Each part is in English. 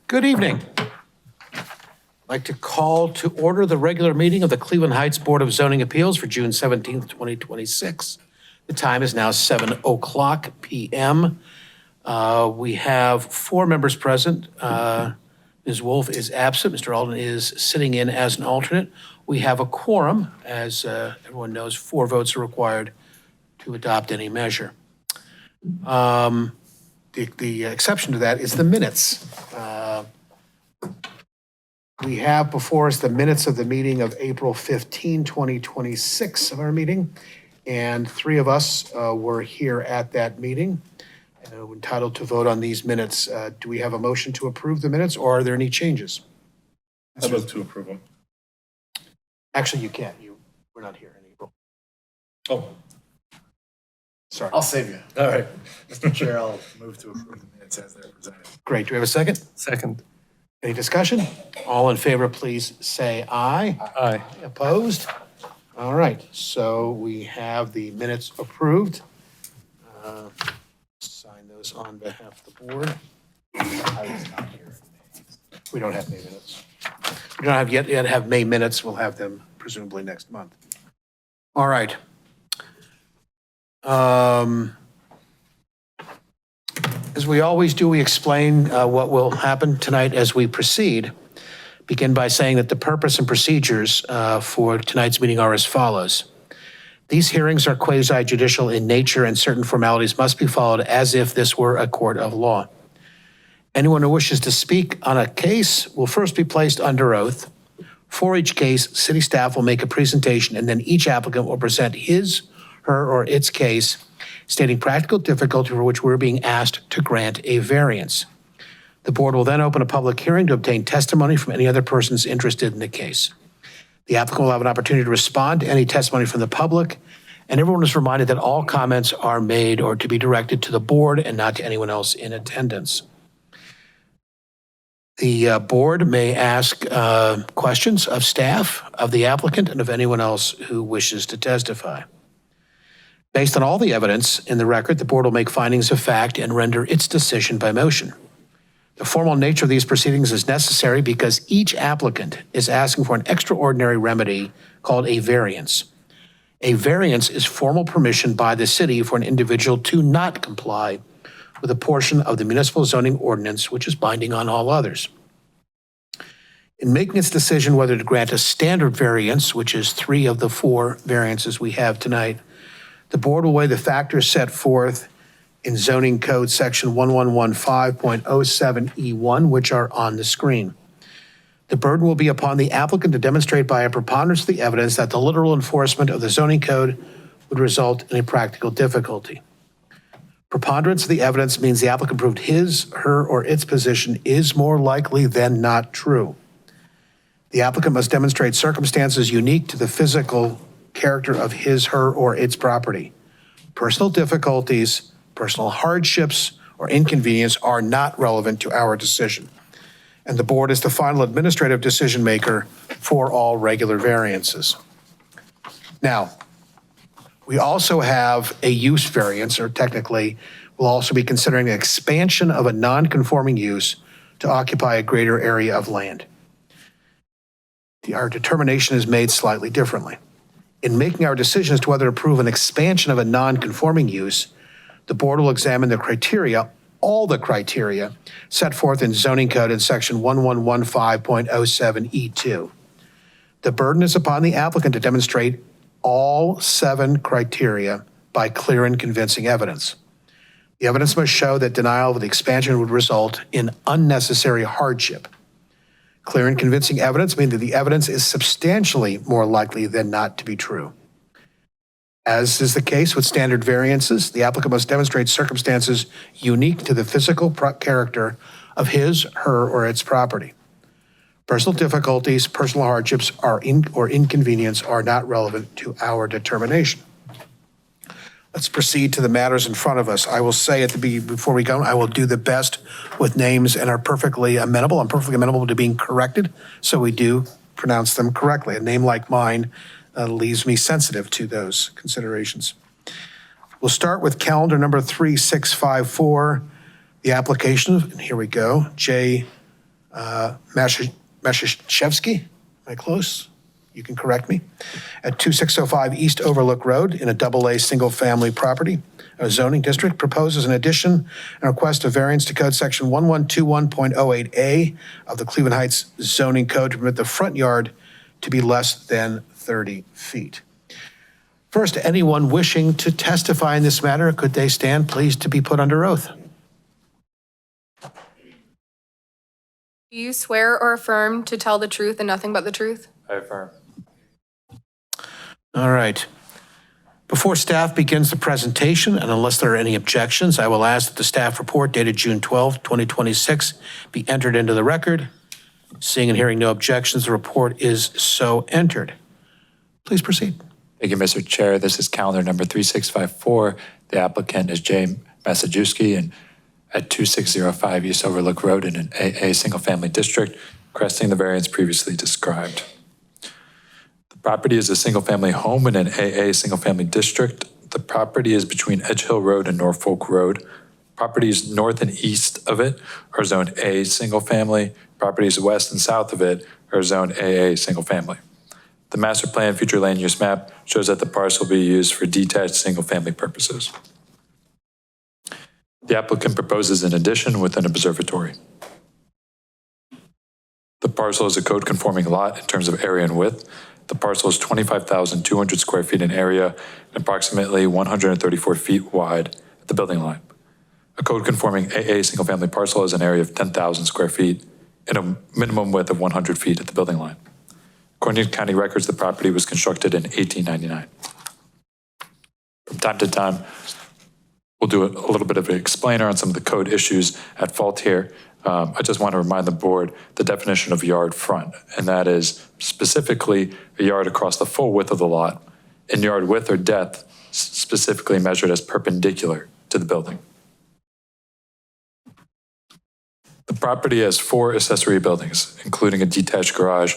Good evening. I'd like to call to order the regular meeting of the Cleveland Heights Board of Zoning Appeals for June 17th, 2026. The time is now 7:00 p.m. We have 4 members present. Ms. Wolf is absent. Mr. Alden is sitting in as an alternate. We have a quorum. As everyone knows, 4 votes are required to adopt any measure. The exception to that is the minutes. We have before us the minutes of the meeting of April 15, 2026 of our meeting, and 3 of us were here at that meeting and are entitled to vote on these minutes. Do we have a motion to approve the minutes, or are there any changes? I move to approve them. Actually, you can't. You were not here in April. Oh, Sorry. I'll save you. all right. Mr. Chair, I'll move to approve the minutes as they're presented. Great. Do we have a second? Second. Any discussion? All in favor, please say aye. Aye. Opposed? All right, so we have the minutes approved. Sign those on behalf of the board. I was not here. We don't have May minutes. We don't have yet have May minutes. We'll have them presumably next month. All right. As we always do, we explain what will happen tonight as we proceed. Begin by saying that the purpose and procedures for tonight's meeting are as follows. These hearings are quasi-judicial in nature, and certain formalities must be followed as if this were a court of law. Anyone who wishes to speak on a case will first be placed under oath. For each case, city staff will make a presentation, and then each applicant will present his, her, or its case, stating practical difficulty for which we're being asked to grant a variance. The board will then open a public hearing to obtain testimony from any other persons interested in the case. The applicant will have an opportunity to respond to any testimony from the public, and everyone is reminded that all comments are made or to be directed to the board and not to anyone else in attendance. The board may ask questions of staff, of the applicant, and of anyone else who wishes to testify. Based on all the evidence in the record, the board will make findings of fact and render its decision by motion. The formal nature of these proceedings is necessary because each applicant is asking for an extraordinary remedy called a variance. A variance is formal permission by the city for an individual to not comply with a portion of the municipal zoning ordinance, which is binding on all others. In making its decision whether to grant a standard variance, which is 3 of the 4 variances we have tonight, the board will weigh the factors set forth in zoning code section 1115.07E1, which are on the screen. The burden will be upon the applicant to demonstrate by a preponderance of the evidence that the literal enforcement of the zoning code would result in a practical difficulty. Preponderance of the evidence means the applicant proved his, her, or its position is more likely than not true. The applicant must demonstrate circumstances unique to the physical character of his, her, or its property. Personal difficulties, personal hardships, or inconvenience are not relevant to our decision, and the board is the final administrative decision maker for all regular variances. Now, we also have a use variance, or technically, we'll also be considering an expansion of a non-conforming use to occupy a greater area of land. Our determination is made slightly differently. In making our decision as to whether to approve an expansion of a non-conforming use, the board will examine the criteria, all the criteria, set forth in zoning code in section 1115.07E2. The burden is upon the applicant to demonstrate all 7 criteria by clear and convincing evidence. The evidence must show that denial of the expansion would result in unnecessary hardship. Clear and convincing evidence means that the evidence is substantially more likely than not to be true. As is the case with standard variances, the applicant must demonstrate circumstances unique to the physical character of his, her, or its property. Personal difficulties, personal hardships, or inconvenience are not relevant to our determination. Let's proceed to the matters in front of us. I will say before we go, I will do the best with names and are perfectly amenable. I'm perfectly amenable to being corrected, so we do pronounce them correctly. A name like mine leaves me sensitive to those considerations. We'll start with calendar number 3654, the application, and here we go, J. Mashashevsky, am I close? You can correct me. At 2605 East Overlook Road in a AA single-family property, a zoning district, proposes an addition and request a variance to code section 1121.08A of the Cleveland Heights zoning code to permit the front yard to be less than 30 feet. First, anyone wishing to testify in this matter, could they stand, please, to be put under oath? Do you swear or affirm to tell the truth and nothing but the truth? I affirm. All right. Before staff begins the presentation, and unless there are any objections, I will ask that the staff report dated June 12, 2026 be entered into the record. Seeing and hearing no objections, the report is so entered. Please proceed. Thank you, Mr. Chair. This is calendar number 3654. The applicant is Jay Masajewski and at 2605 East Overlook Road in an AA single-family district, requesting the variance previously described. The property is a single-family home in an AA single-family district. The property is between Edge Hill Road and Norfolk Road. Properties north and east of it are zoned A single-family. Properties west and south of it are zoned AA single-family. The master plan future land use map shows that the parcel will be used for detached single-family purposes. The applicant proposes an addition with an observatory. The parcel is a code-conforming lot in terms of area and width. The parcel is 25,200 square feet in area and approximately 134 feet wide at the building line. A code-conforming AA single-family parcel has an area of 10,000 square feet and a minimum width of 100 feet at the building line. According to county records, the property was constructed in 1899. From time to time, we'll do a little bit of an explainer on some of the code issues at fault here. I just want to remind the board the definition of yard front, and that is specifically a yard across the full width of the lot, and yard width or depth specifically measured as perpendicular to the building. The property has 4 accessory buildings, including a detached garage,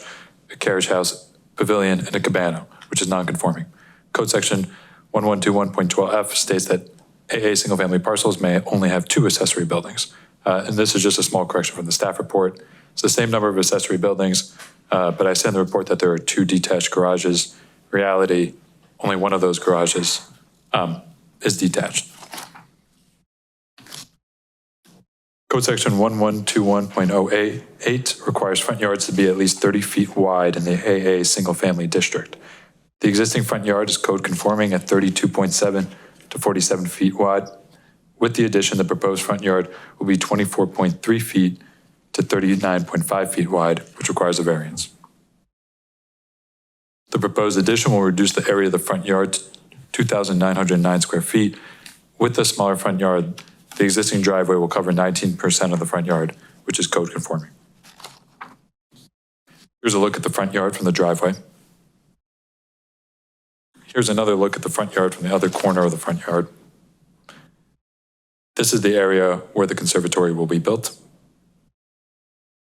a carriage house, pavilion, and a cabana, which is non-conforming. Code section 1121.12F states that AA single-family parcels may only have 2 accessory buildings. And this is just a small correction from the staff report. It's the same number of accessory buildings, but I say in the report that there are 2 detached garages. In reality, only one of those garages is detached. Code section 1121.08 requires front yards to be at least 30 feet wide in the AA single-family district. The existing front yard is code conforming at 32.7 to 47 feet wide. With the addition, the proposed front yard will be 24.3 feet to 39.5 feet wide, which requires a variance. The proposed addition will reduce the area of the front yard to 2,909 square feet. With the smaller front yard, the existing driveway will cover 19% of the front yard, which is code conforming. Here's a look at the front yard from the driveway. Here's another look at the front yard from the other corner of the front yard. This is the area where the conservatory will be built.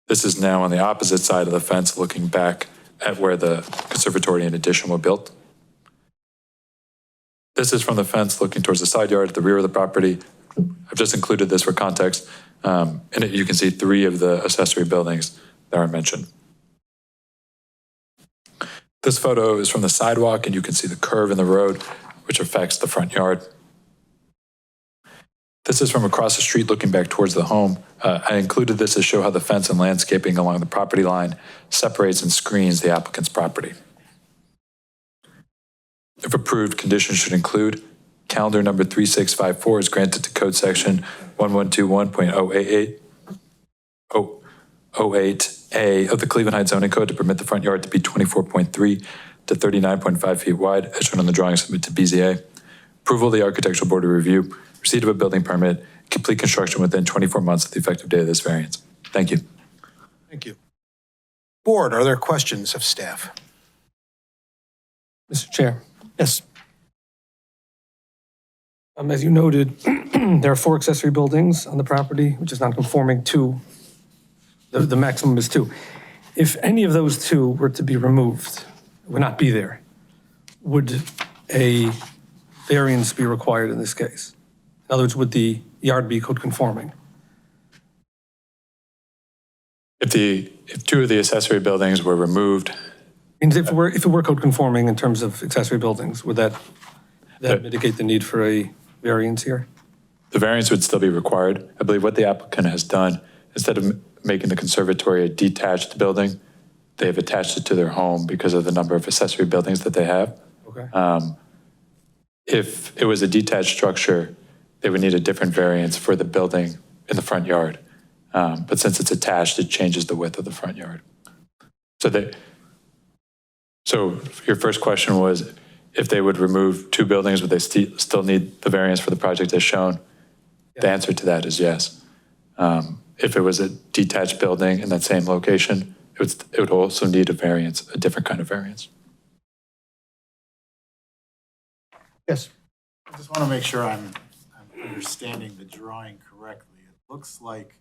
This is now on the opposite side of the fence, looking back at where the conservatory and addition were built. This is from the fence looking towards the side yard at the rear of the property. I've just included this for context. In it, you can see 3 of the accessory buildings that are mentioned. This photo is from the sidewalk, and you can see the curve in the road, which affects the front yard. This is from across the street looking back towards the home. I included this to show how the fence and landscaping along the property line separates and screens the applicant's property. If approved, conditions should include calendar number 3654 is granted to code section 1121.08A of the Cleveland Heights zoning code to permit the front yard to be 24.3 to 39.5 feet wide, as shown on the drawing submitted to BZA. Approval of the Architectural Board of Review, receipt of a building permit, complete construction within 24 months of the effective date of this variance. Thank you. Thank you. Board, are there questions of staff? Mr. Chair, Yes. as you noted, there are 4 accessory buildings on the property, which is non-conforming to, the maximum is 2. If any of those 2 were to be removed, would not be there, would a variance be required in this case? In other words, would the yard be code conforming? If two of the accessory buildings were removed, Means if it were code conforming in terms of accessory buildings, would that mitigate the need for a variance here? the variance would still be required. I believe what the applicant has done, instead of making the conservatory a detached building, they've attached it to their home because of the number of accessory buildings that they have. Okay. If it was a detached structure, they would need a different variance for the building in the front yard. But since it's attached, it changes the width of the front yard. So your first question was, if they would remove two buildings, would they still need the variance for the project as shown? The answer to that is yes. If it was a detached building in that same location, it would also need a variance, a different kind of variance. Yes. I just want to make sure I'm understanding the drawing correctly. It looks like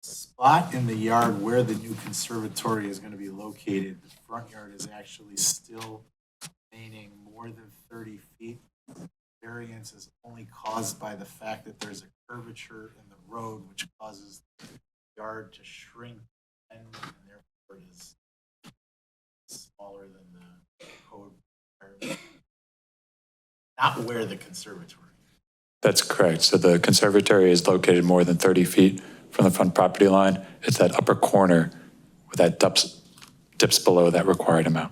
the spot in the yard where the new conservatory is going to be located, the front yard is actually still remaining more than 30 feet. Variance is only caused by the fact that there's a curvature in the road, which causes the yard to shrink, and therefore it is smaller than the code requirement. Not where the conservatory is. That's correct. So the conservatory is located more than 30 feet from the front property line. It's that upper corner where that dips below that required amount.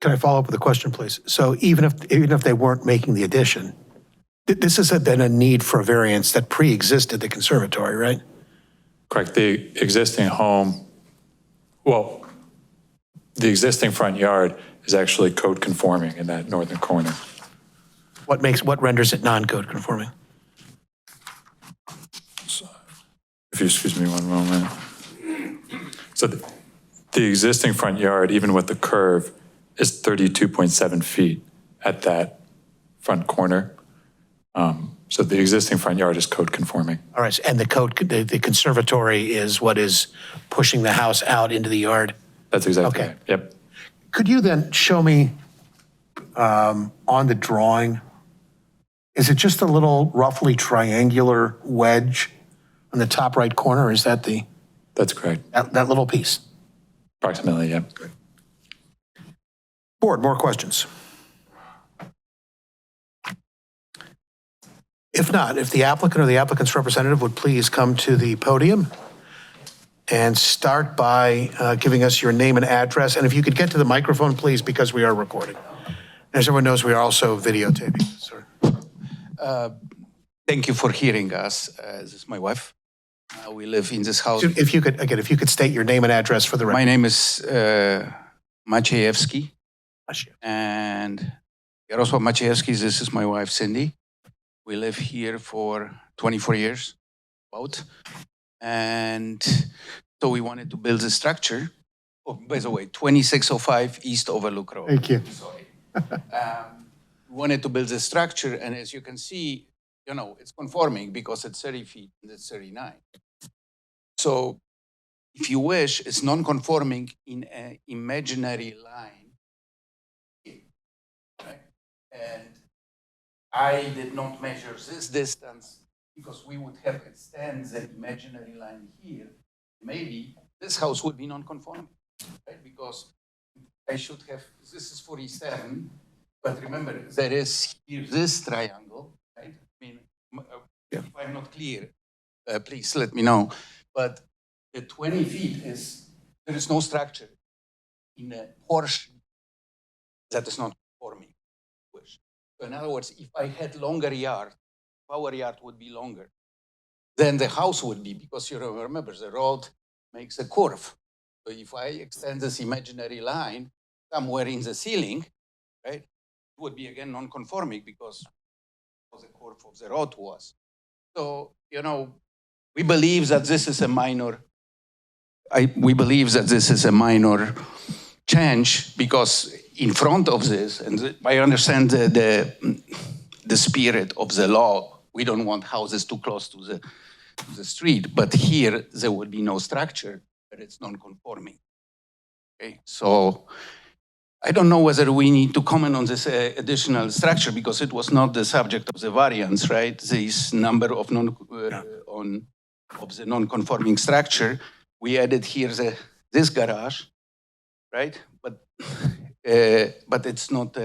Can I follow up with a question, please? So even if they weren't making the addition, this has been a need for a variance that pre-existed the conservatory, right? Correct. The existing home, well, the existing front yard is actually code conforming in that northern corner. What renders it non-code conforming? If you excuse me one moment. So the existing front yard, even with the curve, is 32.7 feet at that front corner. So the existing front yard is code conforming. All right, and the conservatory is what is pushing the house out into the yard? That's exactly Okay. right. Yep. Could you then show me on the drawing, is it just a little roughly triangular wedge on the top right corner? Is that That's correct. that little piece? Approximately, yep. Board, more questions? If not, if the applicant or the applicant's representative would please come to the podium and start by giving us your name and address. And if you could get to the microphone, please, because we are recording. As everyone knows, we are also videotaping, sir. Thank you for hearing us. This is my wife. We live in this house. If you could state your name and address for the record. My name is Maciejewski, and Jarosław Maciejewski. This is my wife, Cindy. We live here for 24 years, about. And so we wanted to build a structure. Oh, by the way, 2605 East Overlook Road. Thank you. Sorry. We wanted to build a structure, and as you can see, it's conforming because it's 30 feet and it's 39. So if you wish, it's non-conforming in an imaginary line. Right? And I did not measure this distance because we would have extended the imaginary line here. Maybe this house would be non-conforming, right? Because I should have, this is 47, but remember, there is here this triangle, right? I mean, if I'm not clear, please let me know. But the 20 feet there is no structure in a portion that is not conforming. So in other words, if I had longer yard, our yard would be longer. Then the house would be, because you remember, the road makes a curve. So if I extend this imaginary line somewhere in the ceiling, right, it would be again non-conforming because of the curve of the road was. So, we believe that this is a minor, we believe that this is a minor change because in front of this, and I understand the spirit of the law, we don't want houses too close to the street, but here there would be no structure, but it's non-conforming. Okay, so I don't know whether we need to comment on this additional structure because it was not the subject of the variance, right? This number of of the non-conforming structure, we added here this garage, right? But it's not,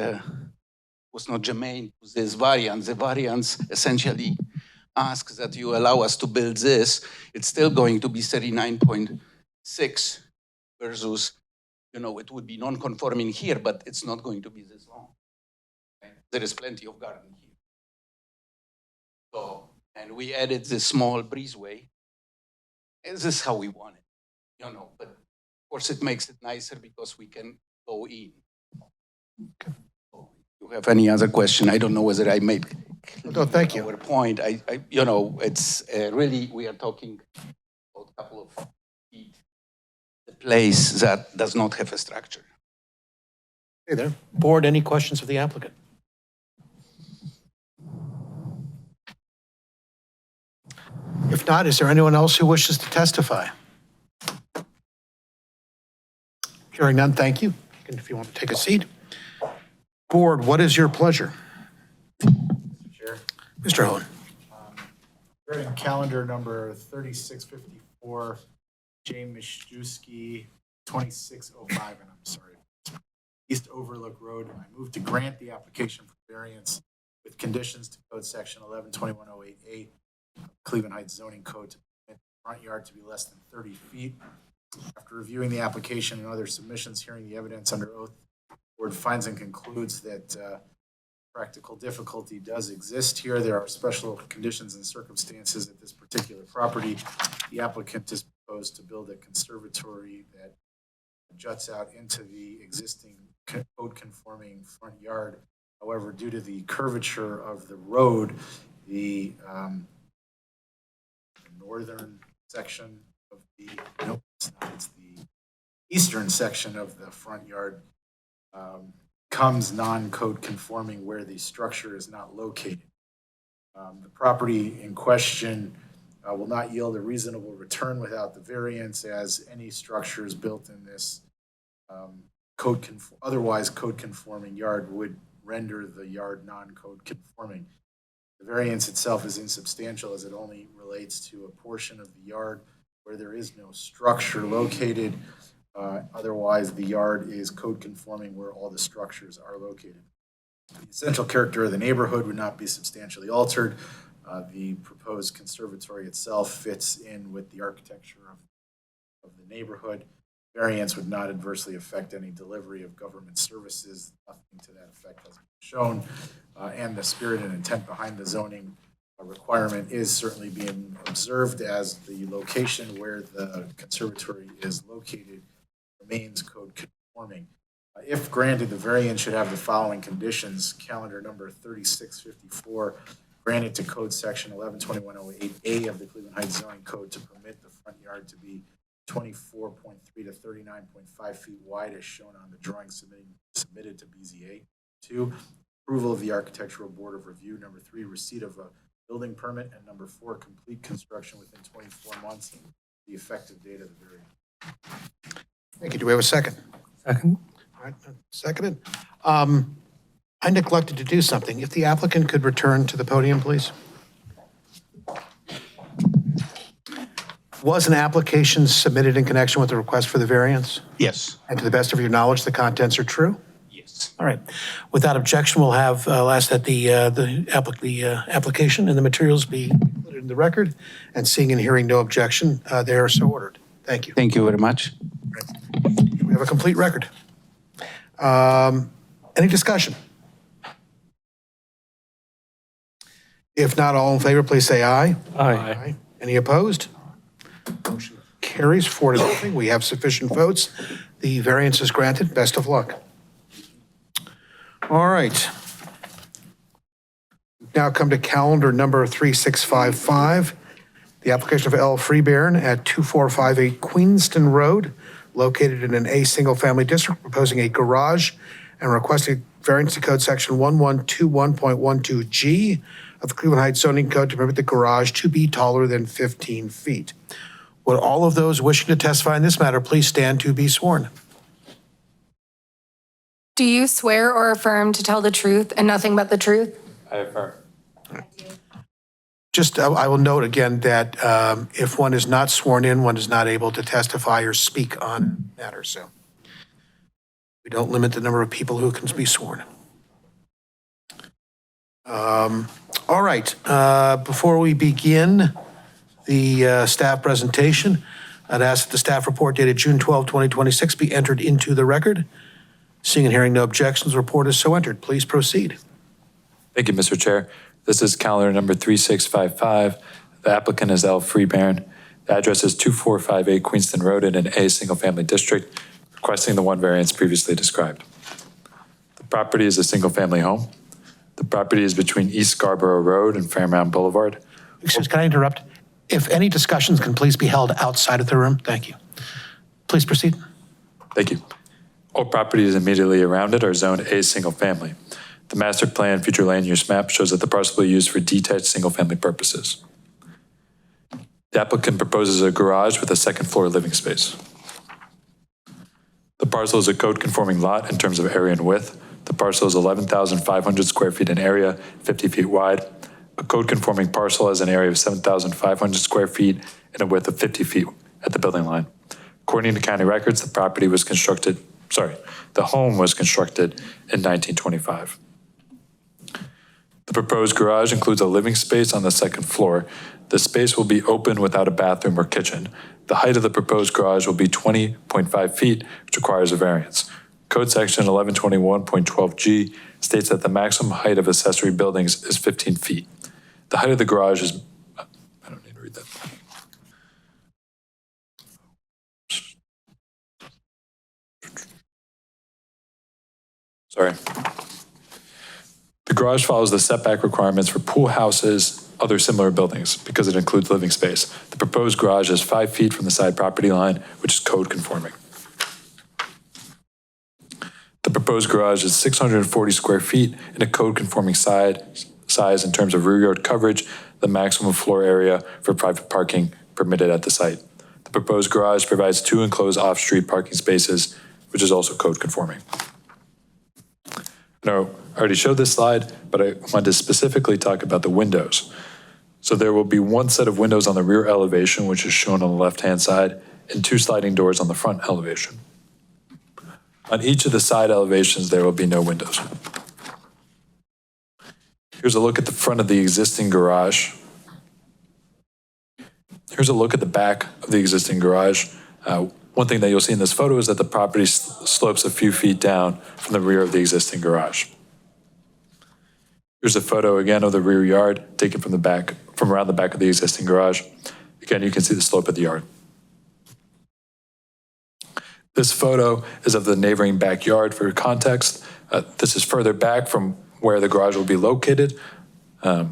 was not germane to this variance. The variance essentially asks that you allow us to build this. It's still going to be 39.6 versus, it would be non-conforming here, but it's not going to be this long. Okay? There is plenty of garden here. So, and we added this small breezeway. This is how we want it, but of course it makes it nicer because we can go in. So, if you have any other question, I don't know whether I made No, thank you. our point. It's really, we are talking about a couple of feet, the place that does not have a structure. Hey there. Board, any questions of the applicant? If not, is there anyone else who wishes to testify? Hearing none, thank you. And if you want to take a seat. Board, what is your pleasure? Chair. Mr. Owen. We're in calendar number 3654, James Miszewski, 2605, and I'm sorry, East Overlook Road. I move to grant the application for variance with conditions to code section 112108A, Cleveland Heights zoning code to permit the front yard to be less than 30 feet. After reviewing the application and other submissions, hearing the evidence under oath, the board finds and concludes that practical difficulty does exist here. There are special conditions and circumstances at this particular property. The applicant is proposed to build a conservatory that juts out into the existing code-conforming front yard. However, due to the curvature of the road, the northern section of the, nope, it's not, it's the eastern section of the front yard comes non-code conforming where the structure is not located. The property in question will not yield a reasonable return without the variance, as any structures built in this otherwise code conforming yard would render the yard non-code conforming. The variance itself is insubstantial as it only relates to a portion of the yard where there is no structure located. Otherwise, the yard is code conforming where all the structures are located. The essential character of the neighborhood would not be substantially altered. The proposed conservatory itself fits in with the architecture of the neighborhood. Variance would not adversely affect any delivery of government services. Nothing to that effect has been shown. And the spirit and intent behind the zoning requirement is certainly being observed, as the location where the conservatory is located remains code conforming. If granted, the variance should have the following conditions. Calendar number 3654, granted to code section 112108A of the Cleveland Heights zoning code to permit the front yard to be 24.3 to 39.5 feet wide as shown on the drawing submitted to BZA. 2, approval of the Architectural Board of Review. Number 3, receipt of a building permit. And number 4, complete construction within 24 months of the effective date of the variance. Thank you. Do we have a second? Second? All right, seconded. I neglected to do something. If the applicant could return to the podium, please. Was an application submitted in connection with the request for the variance? Yes. And to the best of your knowledge, the contents are true? Yes. All right. Without objection, we'll have, ask that the application and the materials be included in the record. And seeing and hearing no objection, they are so ordered. Thank you. Thank you very much. We have a complete record. Any discussion? If not, all in favor, please say aye. Aye. Any opposed? Motion carries 4-0. We have sufficient votes. The variance is granted. Best of luck. All right. Now come to calendar number 3655. The application of L. Freebairn at 2458 Queenston Road, located in an A single-family district, proposing a garage and requesting variance to code section 1121.12G of the Cleveland Heights zoning code to permit the garage to be taller than 15 feet. Would all of those wishing to testify in this matter please stand to be sworn? Do you swear or affirm to tell the truth and nothing but the truth? I affirm. Just, I will note again that if one is not sworn in, one is not able to testify or speak on matters, so we don't limit the number of people who can be sworn. All right, before we begin the staff presentation, I'd ask that the staff report dated June 12, 2026 be entered into the record. Seeing and hearing no objections, the report is so entered. Please proceed. Thank you, Mr. Chair. This is calendar number 3655. The applicant is L. Freebairn. The address is 2458 Queenston Road in an A single-family district, requesting the one variance previously described. The property is a single-family home. The property is between East Scarborough Road and Fairmount Boulevard. Excuse, can I interrupt? If any discussions can please be held outside of the room, thank you. Please proceed. Thank you. All properties immediately around it are zoned A single-family. The master plan future land use map shows that the parcel will be used for detached single-family purposes. The applicant proposes a garage with a second-floor living space. The parcel is a code-conforming lot in terms of area and width. The parcel is 11,500 square feet in area, 50 feet wide. A code-conforming parcel has an area of 7,500 square feet and a width of 50 feet at the building line. According to county records, the home was constructed in 1925. The proposed garage includes a living space on the second floor. The space will be open without a bathroom or kitchen. The height of the proposed garage will be 20.5 feet, which requires a variance. Code section 1121.12G states that the maximum height of accessory buildings is 15 feet. The height of the garage is, I don't need to read that. Sorry. The garage follows the setback requirements for pool houses, other similar buildings, because it includes living space. The proposed garage is 5 feet from the side property line, which is code conforming. The proposed garage is 640 square feet in a code conforming size in terms of rear yard coverage, the maximum floor area for private parking permitted at the site. The proposed garage provides 2 enclosed off-street parking spaces, which is also code conforming. Now, I already showed this slide, but I wanted to specifically talk about the windows. So there will be one set of windows on the rear elevation, which is shown on the left-hand side, and 2 sliding doors on the front elevation. On each of the side elevations, there will be no windows. Here's a look at the front of the existing garage. Here's a look at the back of the existing garage. One thing that you'll see in this photo is that the property slopes a few feet down from the rear of the existing garage. Here's a photo again of the rear yard taken from the back, from around the back of the existing garage. Again, you can see the slope of the yard. This photo is of the neighboring backyard for context. This is further back from where the garage will be located. But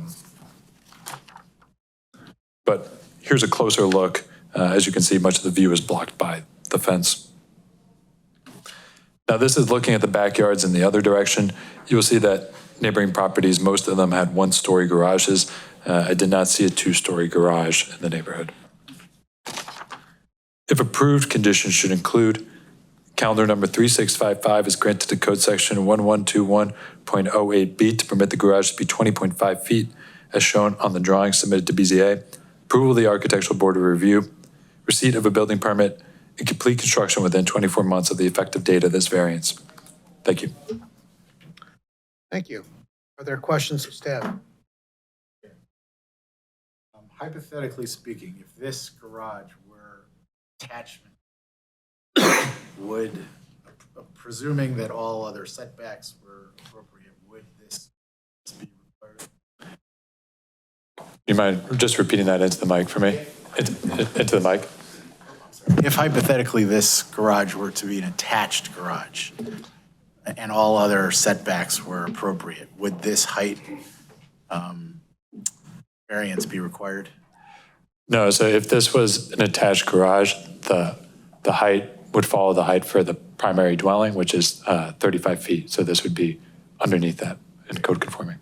here's a closer look. As you can see, much of the view is blocked by the fence. Now this is looking at the backyards in the other direction. You will see that neighboring properties, most of them had 1-story garages. I did not see a 2-story garage in the neighborhood. If approved, conditions should include calendar number 3655 is granted to code section 1121.08B to permit the garage to be 20.5 feet as shown on the drawing submitted to BZA. Approval of the Architectural Board of Review, receipt of a building permit, and complete construction within 24 months of the effective date of this variance. Thank you. Thank you. Are there questions of staff? Hypothetically speaking, if this garage were attachment, would, presuming that all other setbacks were appropriate, would this be required? You mind just repeating that into the mic for me? Into the mic? If hypothetically this garage were to be an attached garage and all other setbacks were appropriate, would this height variance be required? No, so if this was an attached garage, the height would follow the height for the primary dwelling, which is 35 feet. So this would be underneath that and code conforming.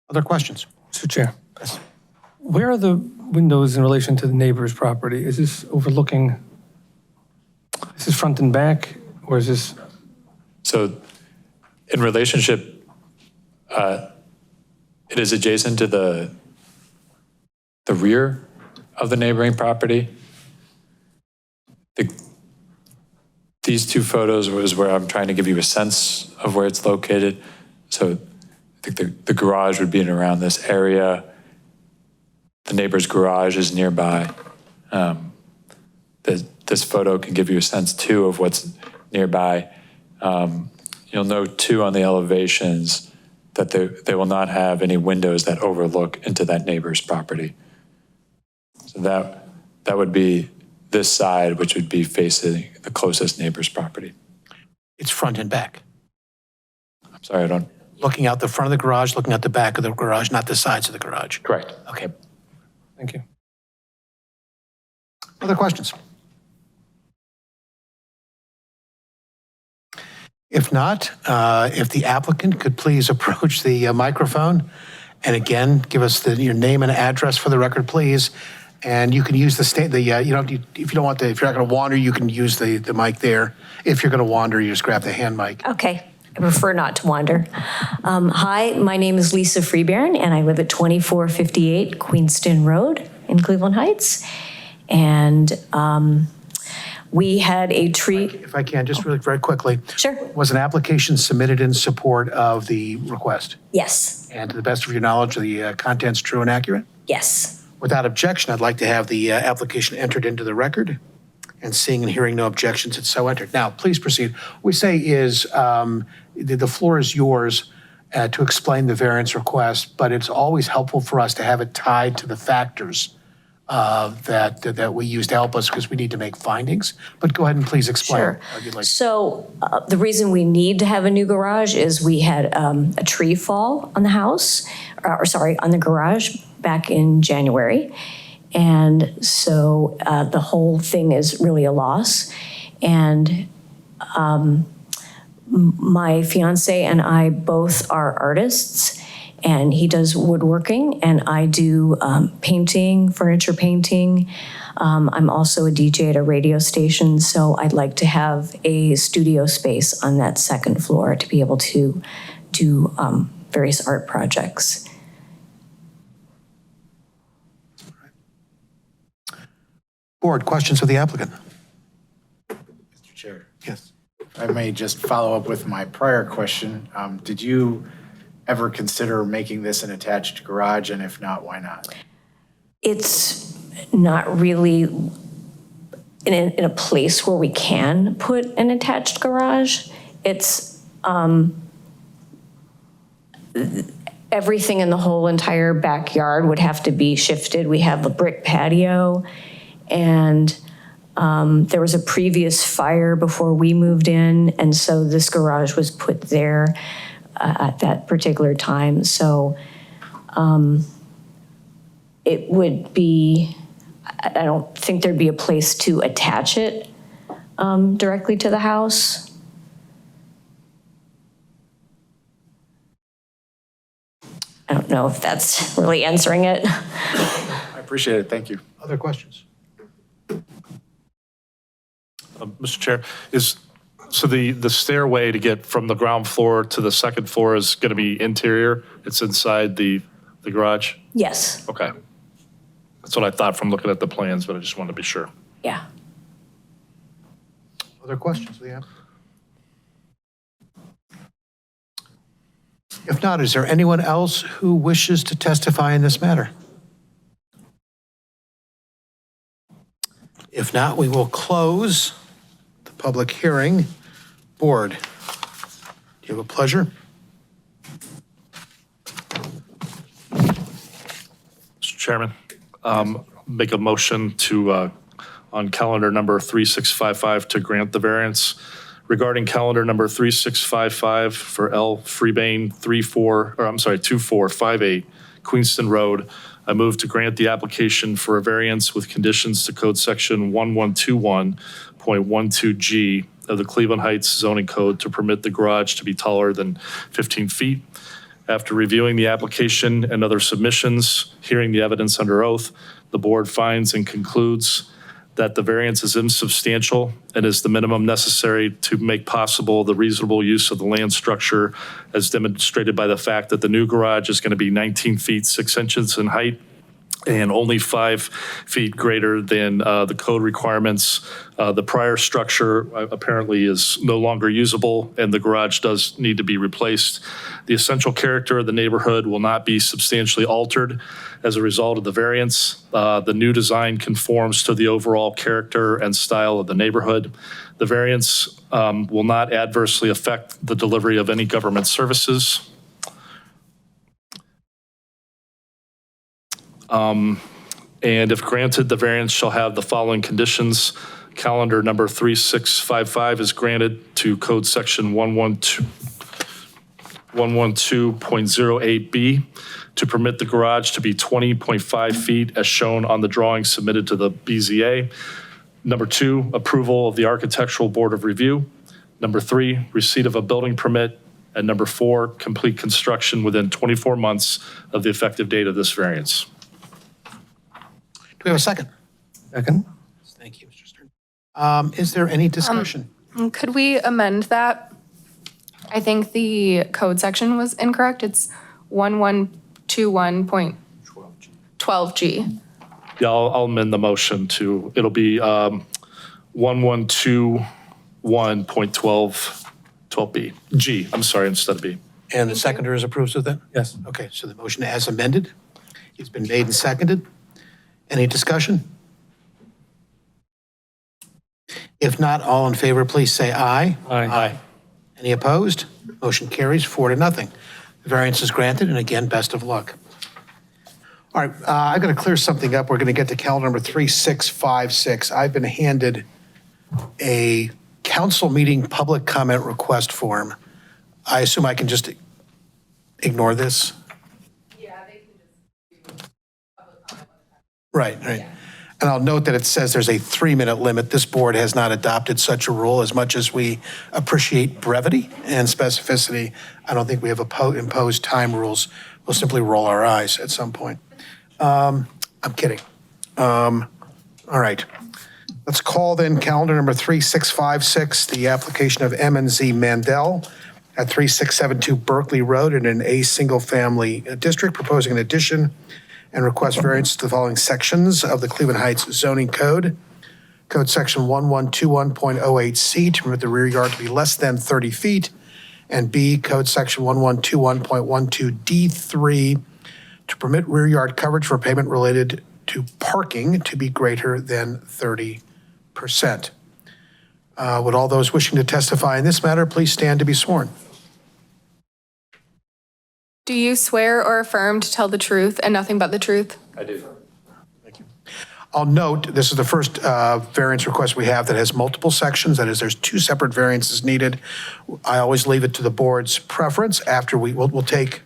Other questions? Mr. Chair, where are the windows in relation to the neighbor's property? Is this overlooking, is this front and back, or is this? So in relationship, It is adjacent to the rear of the neighboring property. These two photos was where I'm trying to give you a sense of where it's located. So I think the garage would be in around this area. The neighbor's garage is nearby. This photo can give you a sense too of what's nearby. You'll note too on the elevations that they will not have any windows that overlook into that neighbor's property. So that would be this side, which would be facing the closest neighbor's property. It's front and back. I'm sorry, I don't. Looking out the front of the garage, looking out the back of the garage, not the sides of the garage. Correct. Okay. Thank you. Other questions? If not, if the applicant could please approach the microphone and again, give us your name and address for the record, please. And you can use if you don't want if you're not going to wander, you can use the mic there. If you're going to wander, you just grab the hand mic. Okay, I prefer not to wander. Hi, my name is Lisa Freebairn, and I live at 2458 Queenston Road in Cleveland Heights. And we had a tree. If I can, just really very quickly. Sure. Was an application submitted in support of the request? Yes, And to the best of your knowledge, are the contents true and accurate? yes. Without objection, I'd like to have the application entered into the record. And seeing and hearing no objections, it's so entered. Now, please proceed. What we say is the floor is yours to explain the variance request, but it's always helpful for us to have it tied to the factors that we use to help us because we need to make findings. But go ahead and please explain. Sure. If you'd like. So the reason we need to have a new garage is we had a tree fall on the house, on the garage back in January. And so the whole thing is really a loss. And my fiance and I both are artists, and he does woodworking and I do painting, furniture painting. I'm also a DJ at a radio station, so I'd like to have a studio space on that second floor to be able to do various art projects. Board, questions of the applicant? Mr. Chair, Yes. if I may just follow up with my prior question. Did you ever consider making this an attached garage, and if not, why not? It's not really in a place where we can put an attached garage. It's everything in the whole entire backyard would have to be shifted. We have a brick patio, and there was a previous fire before we moved in, and so this garage was put there at that particular time. So it would be, I don't think there'd be a place to attach it directly to the house. I don't know if that's really answering it. I appreciate it, thank you. Other questions? Mr. Chair, so the stairway to get from the ground floor to the second floor is going to be interior? It's inside the garage? Yes, Okay. That's what I thought from looking at the plans, but I just wanted to be sure. yeah. Other questions of the applicant? If not, is there anyone else who wishes to testify in this matter? If not, we will close the public hearing. Board, do you have a pleasure? Mr. Chairman, make a motion to, on calendar number 3655 to grant the variance. Regarding calendar number 3655 for L. Freebairn 2458 Queenston Road, I move to grant the application for a variance with conditions to code section 1121.12G of the Cleveland Heights zoning code to permit the garage to be taller than 15 feet. After reviewing the application and other submissions, hearing the evidence under oath, the board finds and concludes that the variance is insubstantial and is the minimum necessary to make possible the reasonable use of the land structure as demonstrated by the fact that the new garage is going to be 19 feet 6 inches in height and only 5 feet greater than the code requirements. The prior structure apparently is no longer usable, and the garage does need to be replaced. The essential character of the neighborhood will not be substantially altered as a result of the variance. The new design conforms to the overall character and style of the neighborhood. The variance will not adversely affect the delivery of any government services. And if granted, the variance shall have the following conditions. Calendar number 3655 is granted to code section 112.08B to permit the garage to be 20.5 feet as shown on the drawing submitted to the BZA. Number 2, approval of the Architectural Board of Review. Number 3, receipt of a building permit. And number 4, complete construction within 24 months of the effective date of this variance. Do we have a second? Second? Thank you, Mr. Stern. Is there any discussion? Could we amend that? I think the code section was incorrect. It's 1121.12G. Yeah, I'll amend the motion to, it'll be 1121.12B. G, I'm sorry, instead of B. And the seconder is approved of that? Yes. Okay, so the motion as amended, it's been made and seconded. Any discussion? If not, all in favor, please say aye. Aye. Any opposed? Motion carries 4-0. The variance is granted, and again, best of luck. All right, I've got to clear something up. We're going to get to calendar number 3656. I've been handed a council meeting public comment request form. I assume I can just ignore this? Yeah, they can just do public comment. Right. And I'll note that it says there's a 3-minute limit. This board has not adopted such a rule. As much as we appreciate brevity and specificity, I don't think we have imposed time rules. We'll simply roll our eyes at some point. I'm kidding. All right. Let's call then calendar number 3656, the application of M&Z Mandel at 3672 Berkeley Road in an A single-family district, proposing an addition and request variance to the following sections of the Cleveland Heights zoning code. Code section 1121.08C to permit the rear yard to be less than 30 feet. And B, code section 1121.12D3 to permit rear yard coverage for pavement related to parking to be greater than 30%. Would all those wishing to testify in this matter please stand to be sworn? Do you swear or affirm to tell the truth and nothing but the truth? I do. I'll note, this is the first variance request we have that has multiple sections. That is, there's 2 separate variances needed. I always leave it to the board's preference. After we'll take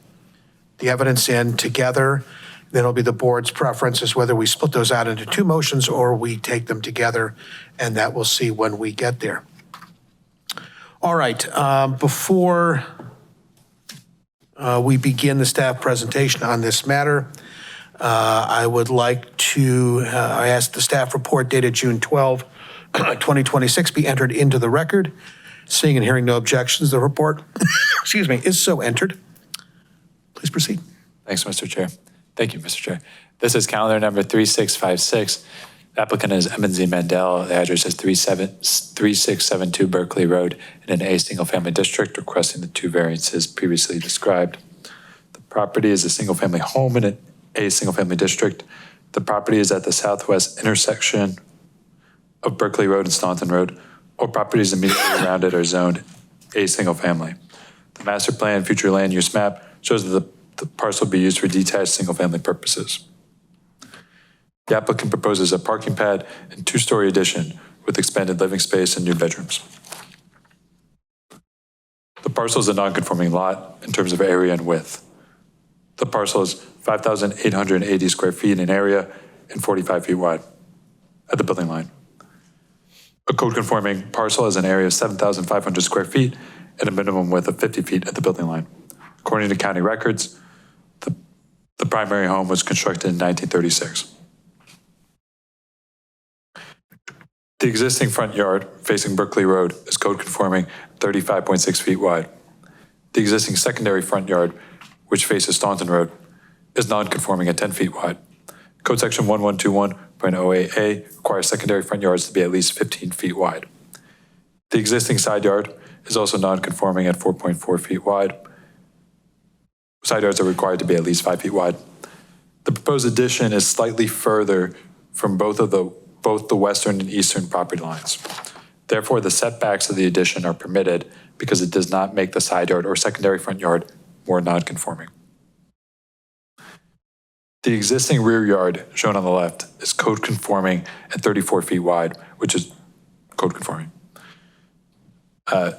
the evidence in together. Then it'll be the board's preference as whether we split those out into 2 motions or we take them together, and that we'll see when we get there. All right, before we begin the staff presentation on this matter, I would like to I ask the staff report dated June 12, 2026 be entered into the record. Seeing and hearing no objections, the report, excuse me, is so entered. Please proceed. Thanks, Mr. Chair. Thank you, Mr. Chair. This is calendar number 3656. The applicant is M&Z Mandel. The address is 3672 Berkeley Road in an A single-family district, requesting the 2 variances previously described. The property is a single-family home in an A single-family district. The property is at the southwest intersection of Berkeley Road and Staunton Road. All properties immediately around it are zoned A single-family. The master plan future land use map shows that the parcel will be used for detached single-family purposes. The applicant proposes a parking pad and 2-story addition with expanded living space and new bedrooms. The parcel is a non-conforming lot in terms of area and width. The parcel is 5,880 square feet in area and 45 feet wide at the building line. A code-conforming parcel has an area of 7,500 square feet and a minimum width of 50 feet at the building line. According to county records, the primary home was constructed in 1936. The existing front yard facing Berkeley Road is code conforming 35.6 feet wide. The existing secondary front yard, which faces Staunton Road, is non-conforming at 10 feet wide. Code section 1121.08A requires secondary front yards to be at least 15 feet wide. The existing side yard is also non-conforming at 4.4 feet wide. Side yards are required to be at least 5 feet wide. The proposed addition is slightly further from both the western and eastern property lines. Therefore, the setbacks of the addition are permitted because it does not make the side yard or secondary front yard more non-conforming. The existing rear yard, shown on the left, is code conforming at 34 feet wide, which is code conforming. Code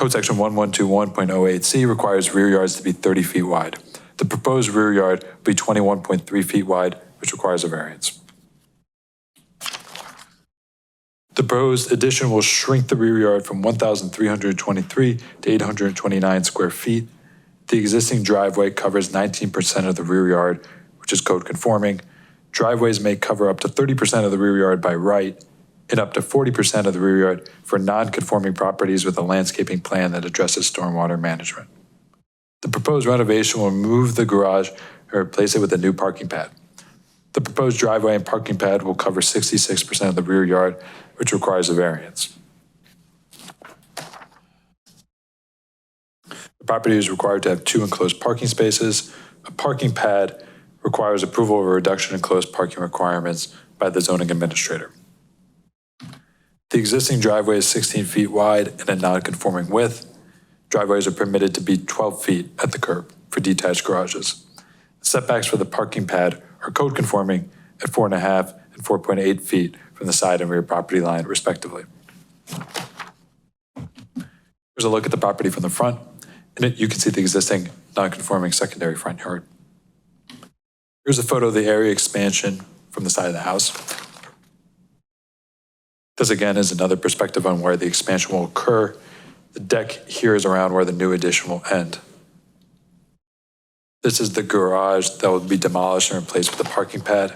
section 1121.08C requires rear yards to be 30 feet wide. The proposed rear yard will be 21.3 feet wide, which requires a variance. The proposed addition will shrink the rear yard from 1,323 to 829 square feet. The existing driveway covers 19% of the rear yard, which is code conforming. Driveways may cover up to 30% of the rear yard by right and up to 40% of the rear yard for non-conforming properties with a landscaping plan that addresses stormwater management. The proposed renovation will remove the garage and replace it with a new parking pad. The proposed driveway and parking pad will cover 66% of the rear yard, which requires a variance. The property is required to have 2 enclosed parking spaces. A parking pad requires approval of a reduction in enclosed parking requirements by the zoning administrator. The existing driveway is 16 feet wide and a non-conforming width. Driveways are permitted to be 12 feet at the curb for detached garages. Setbacks for the parking pad are code conforming at 4.5 and 4.8 feet from the side and rear property line, respectively. Here's a look at the property from the front. In it, you can see the existing non-conforming secondary front yard. Here's a photo of the area expansion from the side of the house. This again is another perspective on where the expansion will occur. The deck here is around where the new addition will end. This is the garage that will be demolished and replaced with a parking pad.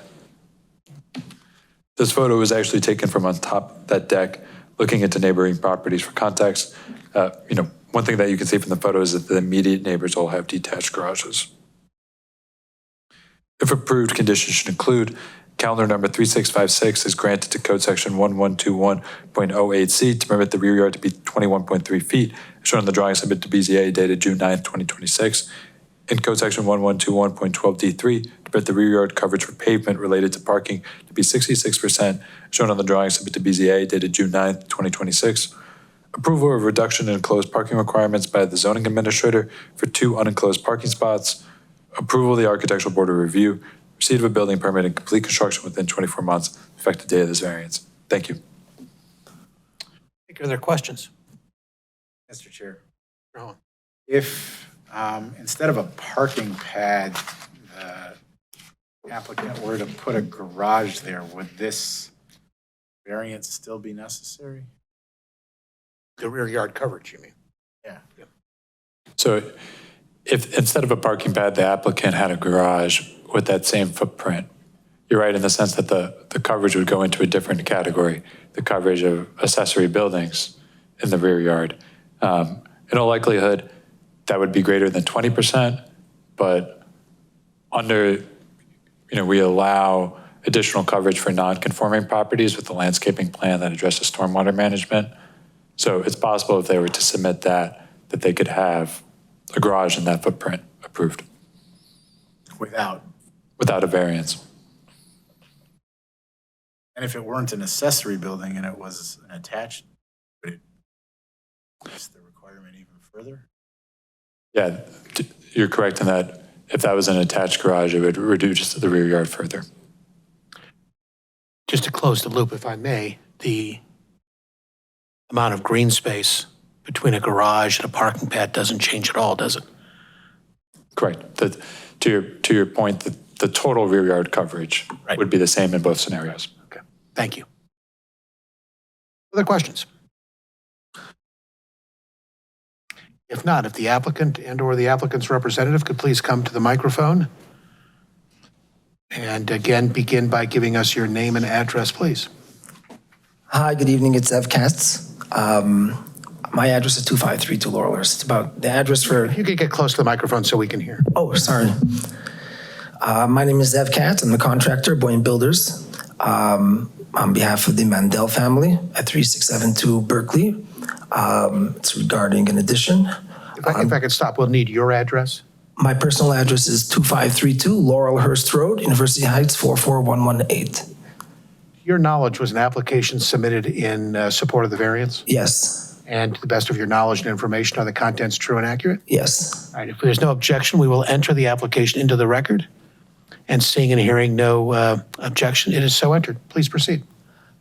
This photo was actually taken from on top of that deck, looking into neighboring properties for context. One thing that you can see from the photo is that the immediate neighbors all have detached garages. If approved, conditions should include calendar number 3656 is granted to code section 1121.08C to permit the rear yard to be 21.3 feet, shown on the drawing submitted to BZA dated June 9, 2026. In code section 1121.12D3 to permit the rear yard coverage for pavement related to parking to be 66%, shown on the drawing submitted to BZA dated June 9, 2026. Approval of reduction in enclosed parking requirements by the zoning administrator for 2 unenclosed parking spots. Approval of the Architectural Board of Review. Receipt of a building permit and complete construction within 24 months, effective date of this variance. Thank you. Are there questions? Mr. Chair, No. if instead of a parking pad, the applicant were to put a garage there, would this variance still be necessary? The rear yard coverage, you mean? Yeah. So if instead of a parking pad, the applicant had a garage with that same footprint, you're right in the sense that the coverage would go into a different category, the coverage of accessory buildings in the rear yard. In all likelihood, that would be greater than 20%, but under, we allow additional coverage for non-conforming properties with the landscaping plan that addresses stormwater management. So it's possible if they were to submit that they could have a garage in that footprint approved without a variance. And if it weren't an accessory building and it was an attached, would it reduce the requirement even further? Yeah, you're correct in that if that was an attached garage, it would reduce the rear yard further. Just to close the loop, if I may, the amount of green space between a garage and a parking pad doesn't change at all, does it? Correct. To your point, the total rear yard coverage Right. would be the same in both scenarios. Okay, thank you. Other questions? If not, if the applicant and/or the applicant's representative could please come to the microphone. And again, begin by giving us your name and address, please. Hi, good evening. It's Ev Katz. My address is 2532 Laurelhurst. It's about the address for. You could get close to the microphone so we can hear. Oh, sorry. My name is Ev Katz. I'm the contractor, Boyne Builders, on behalf of the Mandel family at 3672 Berkeley. It's regarding an addition. If I could stop, we'll need your address. My personal address is 2532 Laurelhurst Road, University Heights 44118. To your knowledge, was an application submitted in support of the variance? Yes, And to the best of your knowledge and information, are the contents true and accurate? yes. All right, if there's no objection, we will enter the application into the record. And seeing and hearing no objection, it is so entered. Please proceed.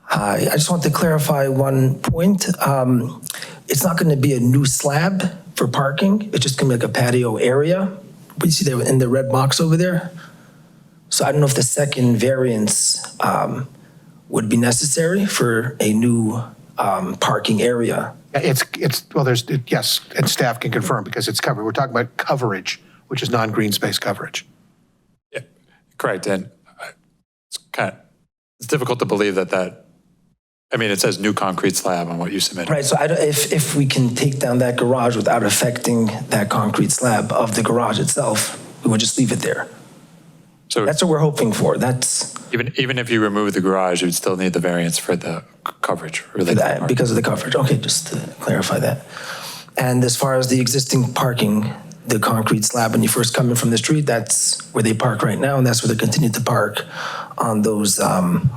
Hi, I just want to clarify one point. It's not going to be a new slab for parking. It's just going to be like a patio area. But you see that in the red box over there? So I don't know if the second variance would be necessary for a new parking area. Yes, and staff can confirm because it's covered. We're talking about coverage, which is non-green space coverage. Yeah, correct. And it's difficult to believe that, I mean, it says new concrete slab on what you submitted. Right, so if we can take down that garage without affecting that concrete slab of the garage itself, we would just leave it there. So That's what we're hoping for. That's even if you remove the garage, you would still need the variance for the coverage. Related to that, parking. because of the coverage. Okay, just to clarify that. And as far as the existing parking, the concrete slab, when you first come in from the street, that's where they park right now, and that's where they continue to park on those,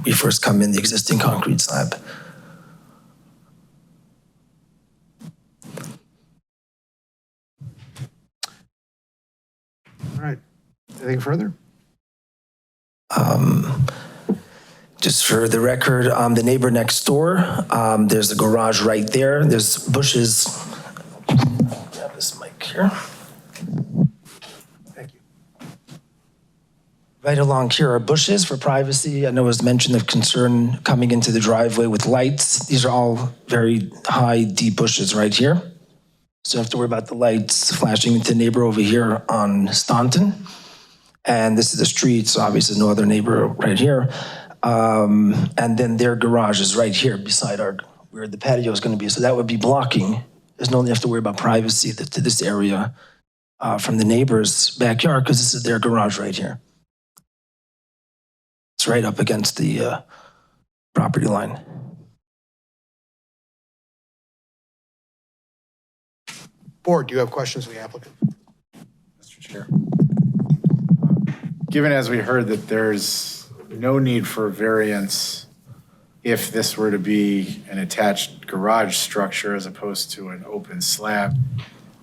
you first come in, the existing concrete slab. All right. Anything further? Just for the record, the neighbor next door, there's a garage right there. There's bushes. Grab this mic here. Thank you. Right along here are bushes for privacy. I know it was mentioned of concern coming into the driveway with lights. These are all very high, deep bushes right here. So you don't have to worry about the lights flashing into the neighbor over here on Staunton. And this is the street, so obviously no other neighbor right here. And then their garage is right here beside where the patio is going to be. So that would be blocking. There's no have to worry about privacy to this area from the neighbor's backyard because this is their garage right here. It's right up against the property line. Board, do you have questions of the applicant? Mr. Chair. Given as we heard that there's no need for variance if this were to be an attached garage structure as opposed to an open slab,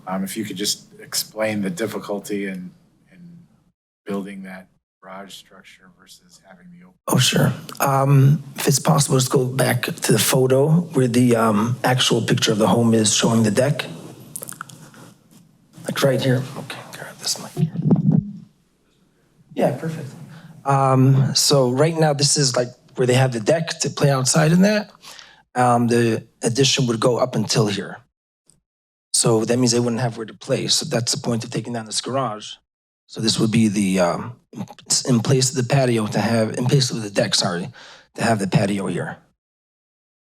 if you could just explain the difficulty in building that garage structure versus having the open. Oh, sure. If it's possible, just go back to the photo where the actual picture of the home is showing the deck. Like right here. Okay, grab this mic here. Yeah, perfect. So right now, this is like where they have the deck to play outside in that. The addition would go up until here. So that means they wouldn't have where to play. So that's the point of taking down this garage. So this would be the, in place of the patio to have, in place of the deck, sorry, to have the patio here.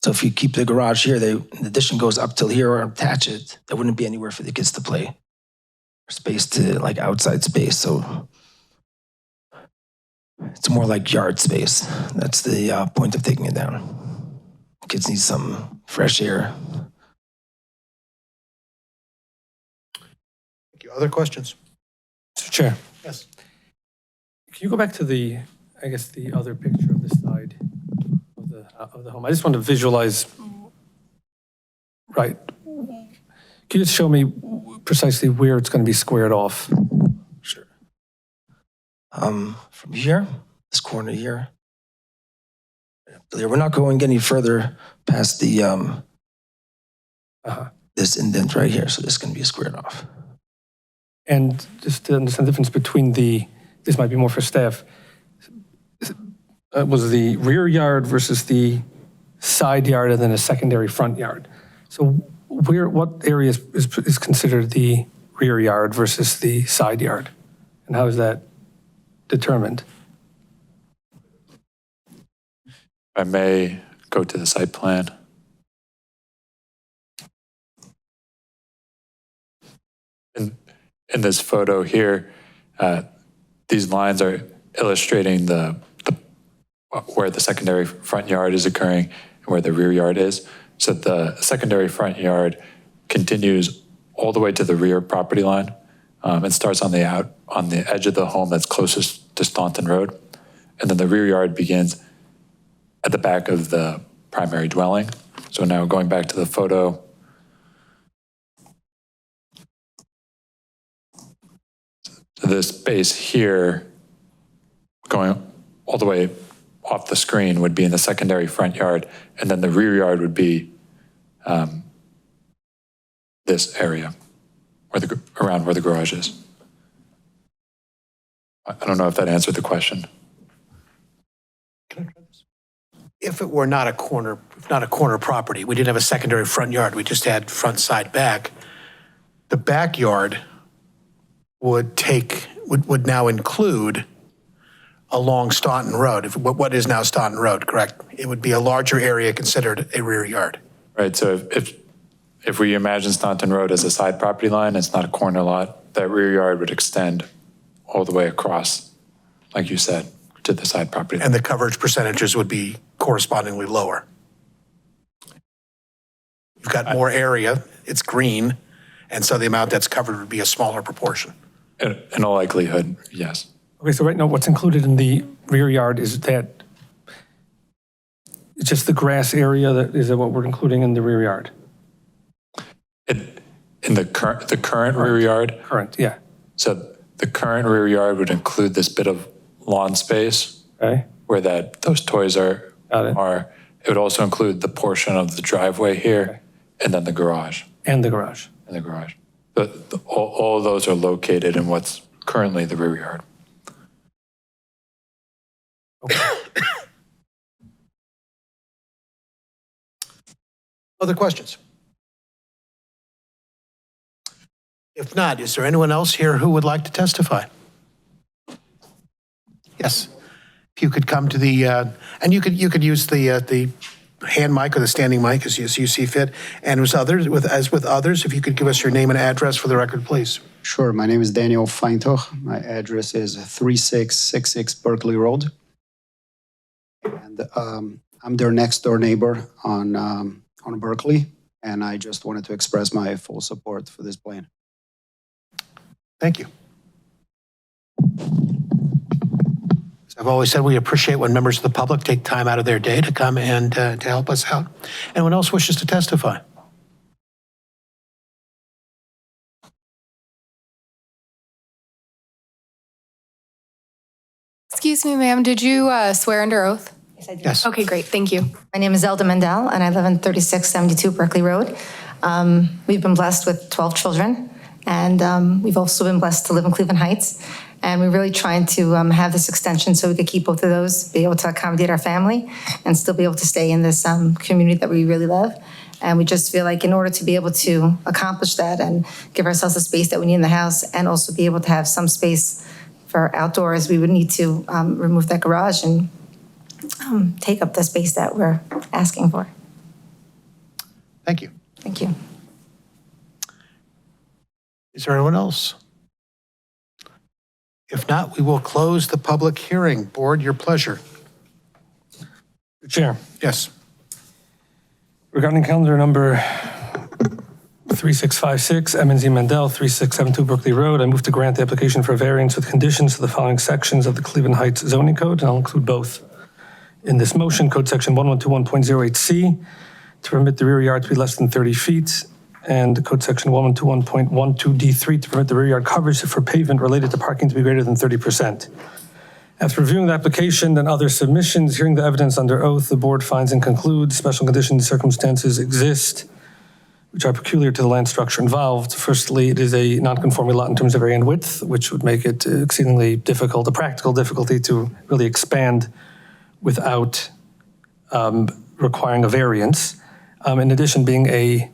So if you keep the garage here, the addition goes up till here or attach it, there wouldn't be anywhere for the kids to play. Space to like outside space. So it's more like yard space. That's the point of taking it down. Kids need some fresh air. Thank you. Other questions? Mr. Chair, Yes. can you go back to the other picture of the side of the home? I just want to visualize, right. Can you just show me precisely where it's going to be squared off? Sure. From here, this corner here. We're not going any further past the this indent right here, so this is going to be squared off. And just to understand the difference between this might be more for staff, was the rear yard versus the side yard and then a secondary front yard. So what area is considered the rear yard versus the side yard? And how is that determined? I may go to the site plan. In this photo here, these lines are illustrating where the secondary front yard is occurring and where the rear yard is. So the secondary front yard continues all the way to the rear property line and starts on the edge of the home that's closest to Staunton Road. And then the rear yard begins at the back of the primary dwelling. So now going back to the photo, this space here going all the way off the screen would be in the secondary front yard, and then the rear yard would be this area around where the garage is. I don't know if that answered the question. If it were not a corner property, we didn't have a secondary front yard, we just had front, side, back, the backyard would now include along Staunton Road, what is now Staunton Road, correct? It would be a larger area considered a rear yard. Right, so if we imagine Staunton Road as a side property line, it's not a corner lot, that rear yard would extend all the way across, like you said, to the side property line. And the coverage percentages would be correspondingly lower. You've got more area, it's green, and so the amount that's covered would be a smaller proportion. In all likelihood, yes. Okay, so right now what's included in the rear yard is that it's just the grass area that is what we're including in the rear yard? In the current rear yard, Current, yeah. so the current rear yard would include this bit of lawn space Okay, where those toys are. Got it. It would also include the portion of the driveway here and then the garage. and the garage. And the garage. All of those are located in what's currently the rear yard. Other questions? If not, is there anyone else here who would like to testify? Yes. If you could come to the, and you could use the hand mic or the standing mic as you see fit. And as with others, if you could give us your name and address for the record, please. Sure. My name is Daniel Feintoch. My address is 3666 Berkeley Road. And I'm their next door neighbor on Berkeley. And I just wanted to express my full support for this plan. Thank you. As I've always said, we appreciate when members of the public take time out of their day to come and to help us out. Anyone else wishes to testify? Excuse me, ma'am, did you swear under oath? Yes, I do. Yes. Okay, great, thank you. My name is Zelda Mendel, and I live in 3672 Berkeley Road. We've been blessed with 12 children, and we've also been blessed to live in Cleveland Heights. And we're really trying to have this extension so we could keep both of those, be able to accommodate our family, and still be able to stay in this community that we really love. And we just feel like in order to be able to accomplish that and give ourselves the space that we need in the house, and also be able to have some space for outdoors, we would need to remove that garage and take up the space that we're asking for. Thank you. Thank you. Is there anyone else? If not, we will close the public hearing. Board, your pleasure. Chair, Yes. regarding calendar number 3656, M&Z Mendel, 3672 Berkeley Road, I move to grant the application for variance with conditions to the following sections of the Cleveland Heights zoning code, and I'll include both in this motion. Code section 1121.08C to permit the rear yard to be less than 30 feet, and code section 1121.12D3 to permit the rear yard coverage for pavement related to parking to be greater than 30%. After reviewing the application and other submissions, hearing the evidence under oath, the board finds and concludes special conditions circumstances exist which are peculiar to the land structure involved. Firstly, it is a non-conforming lot in terms of area and width, which would make it exceedingly difficult, a practical difficulty to really expand without requiring a variance. In addition, being a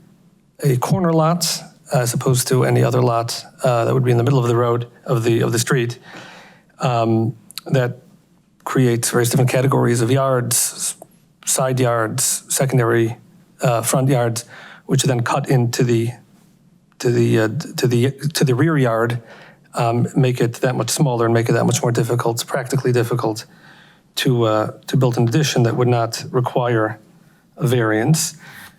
corner lot as opposed to any other lot that would be in the middle of the road, of the street, that creates various different categories of yards, side yards, secondary front yards, which then cut into the rear yard, make it that much smaller and make it that much more difficult, practically difficult to build an addition that would not require a variance.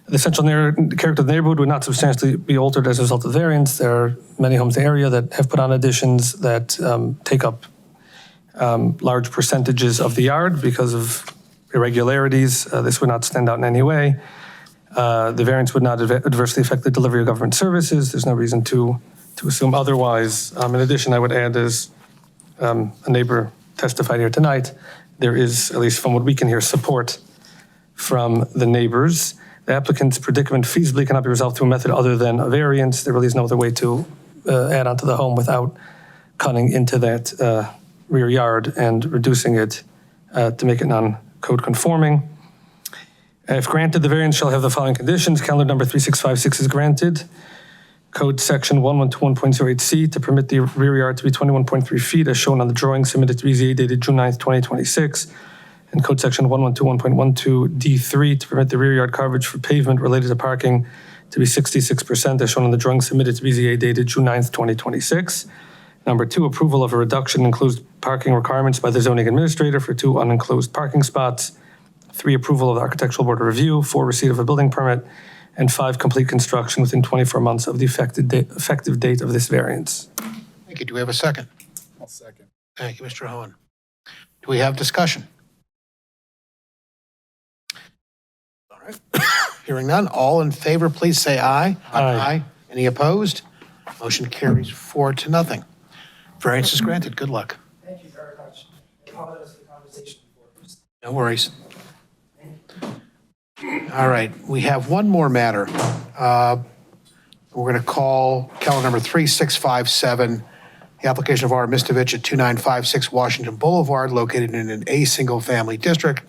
The essential character of the neighborhood would not substantially be altered as a result of the variance. There are many homes in the area that have put on additions that take up large percentages of the yard because of irregularities. This would not stand out in any way. The variance would not adversely affect the delivery of government services. There's no reason to assume otherwise. In addition, I would add, as a neighbor testified here tonight, there is, at least from what we can hear, support from the neighbors. The applicant's predicament feasibly cannot be resolved through a method other than a variance. There really is no other way to add onto the home without cutting into that rear yard and reducing it to make it non-code conforming. If granted, the variance shall have the following conditions. Calendar number 3656 is granted. Code section 1121.08C to permit the rear yard to be 21.3 feet as shown on the drawing submitted to BZA dated June 9th, 2026. And code section 1121.12D3 to permit the rear yard coverage for pavement related to parking to be 66% as shown on the drawing submitted to BZA dated June 9th, 2026. Number 2, approval of a reduction includes parking requirements by the zoning administrator for 2 unenclosed parking spots. 3, approval of the architectural board of review. 4, receipt of a building permit. And 5, complete construction within 24 months of the effective date of this variance. Thank you. Do we have a second? I'll second. Thank you, Mr. Hohen. Do we have discussion? All right. Hearing none, all in favor, please say aye. Aye. Any opposed? Motion carries 4-0. Variance is granted. Good luck. Thank you very much. I apologize for the conversation before. No worries. All right, we have one more matter. We're going to call calendar number 3657, the application of R. Mistovich at 2956 Washington Boulevard, located in an A single-family district,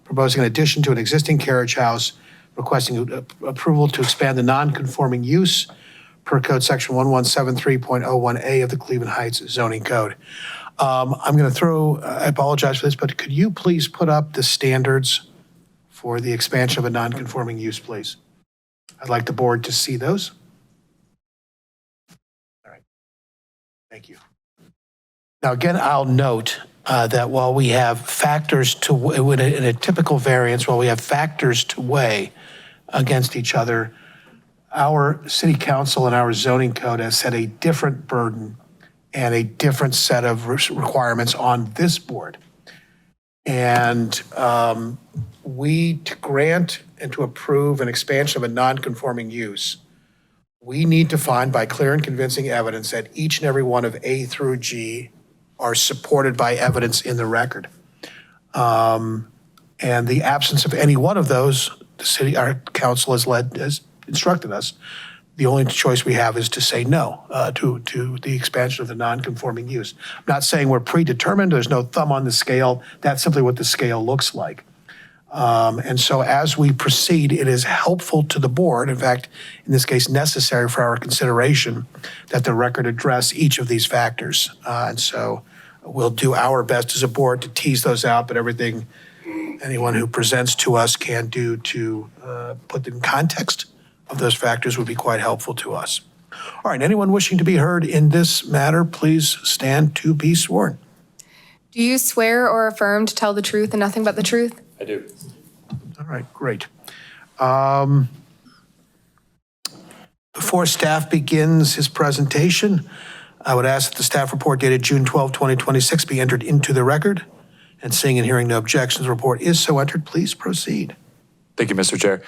proposing an addition to an existing carriage house, requesting approval to expand the non-conforming use per code section 1173.01A of the Cleveland Heights zoning code. I'm going to I apologize for this, but could you please put up the standards for the expansion of a non-conforming use, please? I'd like the board to see those. All right. Thank you. Now, again, I'll note that while we have factors in a typical variance, while we have factors to weigh against each other, our city council and our zoning code has set a different burden and a different set of requirements on this board. And to grant and to approve an expansion of a non-conforming use, we need to find by clear and convincing evidence that each and every one of A through G are supported by evidence in the record. And the absence of any one of those, our council has instructed us, the only choice we have is to say no to the expansion of the non-conforming use. I'm not saying we're predetermined, there's no thumb on the scale, that's simply what the scale looks like. And so as we proceed, it is helpful to the board, in fact, in this case, necessary for our consideration, that the record address each of these factors. And so we'll do our best as a board to tease those out, but everything anyone who presents to us can do to put in context of those factors would be quite helpful to us. All right, anyone wishing to be heard in this matter, please stand to be sworn. Do you swear or affirm to tell the truth and nothing but the truth? I do. All right, great. Before staff begins his presentation, I would ask that the staff report dated June 12, 2026 be entered into the record. And seeing and hearing no objections, the report is so entered. Please proceed. Thank you, Mr. Chair.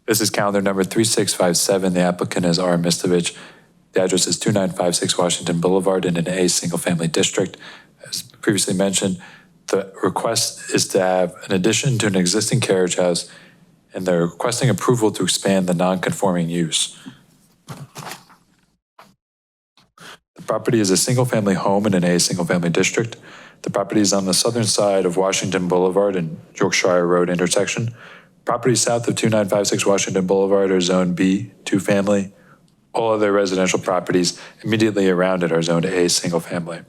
This is calendar number 3657. The applicant is R. Mistovich. The address is 2956 Washington Boulevard in an A single-family district. As previously mentioned, the request is to have an addition to an existing carriage house, and they're requesting approval to expand the non-conforming use. The property is a single-family home in an A single-family district. The property is on the southern side of Washington Boulevard and Yorkshire Road intersection. Properties south of 2956 Washington Boulevard are Zone B, 2-family. All other residential properties immediately around it are Zone A, single-family.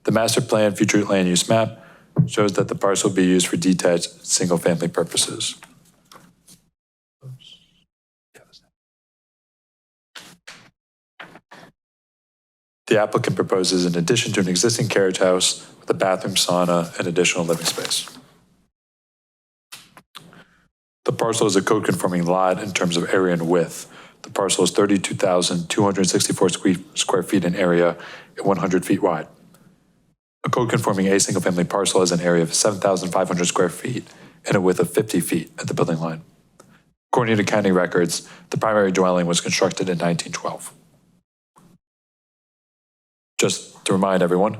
The master plan future land use map shows that the parcel will be used for detached, single-family purposes. The applicant proposes an addition to an existing carriage house with a bathroom, sauna, and additional living space. The parcel is a code-conforming lot in terms of area and width. The parcel is 32,264 square feet in area and 100 feet wide. A code-conforming A single-family parcel has an area of 7,500 square feet and a width of 50 feet at the building line. According to county records, the primary dwelling was constructed in 1912. Just to remind everyone,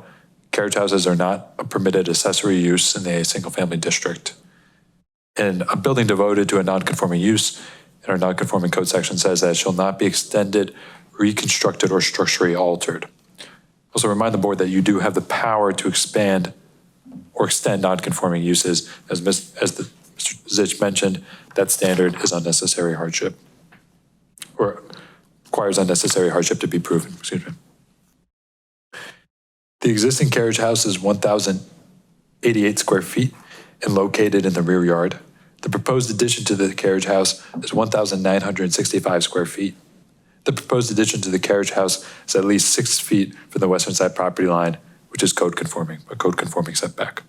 carriage houses are not a permitted accessory use in the single-family district. And a building devoted to a non-conforming use in our non-conforming code section says that it shall not be extended, reconstructed, or structurally altered. Also remind the board that you do have the power to expand or extend non-conforming uses. As Mr. Zich mentioned, that standard is unnecessary hardship, or requires unnecessary hardship to be proven, excuse me. The existing carriage house is 1,088 square feet and located in the rear yard. The proposed addition to the carriage house is 1,965 square feet. The proposed addition to the carriage house is at least 6 feet from the western side property line, which is code conforming, a code conforming setback.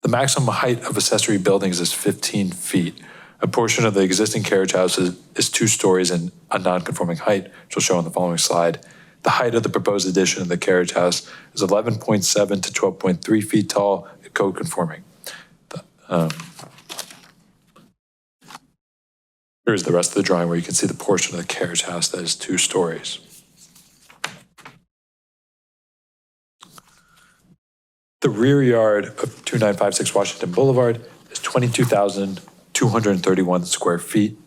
The maximum height of accessory buildings is 15 feet. A portion of the existing carriage house is 2 stories in a non-conforming height, which will show on the following slide. The height of the proposed addition of the carriage house is 11.7 to 12.3 feet tall and code conforming. Here's the rest of the drawing where you can see the portion of the carriage house that is 2 stories. The rear yard of 2956 Washington Boulevard is 22,231 square feet.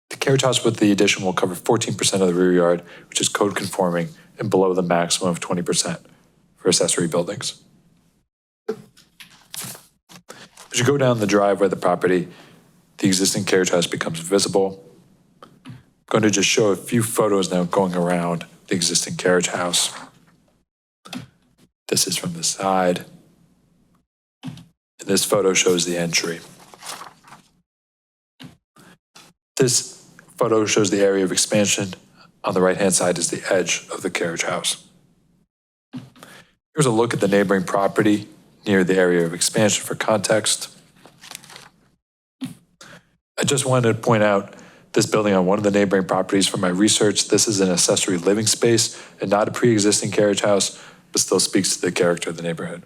The carriage house with the addition will cover 14% of the rear yard, which is code conforming and below the maximum of 20% for accessory buildings. As you go down the driveway of the property, the existing carriage house becomes visible. I'm going to just show a few photos now going around the existing carriage house. This is from the side. And this photo shows the entry. This photo shows the area of expansion. On the right-hand side is the edge of the carriage house. Here's a look at the neighboring property near the area of expansion for context. I just wanted to point out this building on one of the neighboring properties from my research. This is an accessory living space and not a pre-existing carriage house, but still speaks to the character of the neighborhood.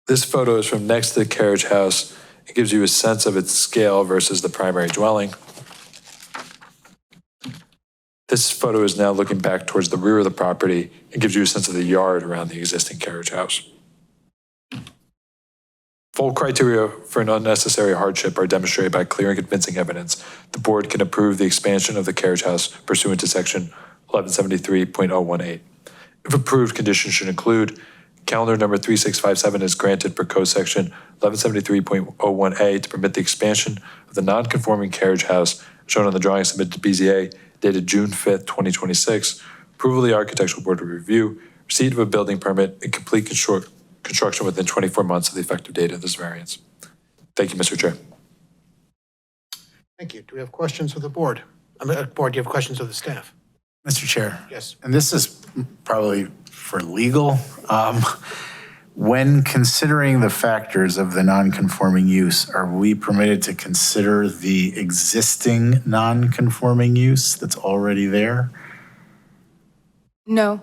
This photo is from next to the carriage house. It gives you a sense of its scale versus the primary dwelling. This photo is now looking back towards the rear of the property and gives you a sense of the yard around the existing carriage house. Full criteria for an unnecessary hardship are demonstrated by clear and convincing evidence. The board can approve the expansion of the carriage house pursuant to section 1173.018. If approved, conditions should include calendar number 3657 is granted per code section 1173.01A to permit the expansion of the non-conforming carriage house shown on the drawing submitted to BZA dated June 5th, 2026, approval of the Architectural Board of Review, receipt of a building permit, and complete construction within 24 months of the effective date of this variance. Thank you, Mr. Chair. Thank you. Do we have questions of the board? Board, do you have questions of the staff? Mr. Chair. Yes. And this is probably for legal. When considering the factors of the non-conforming use, are we permitted to consider the existing non-conforming use that's already there? No.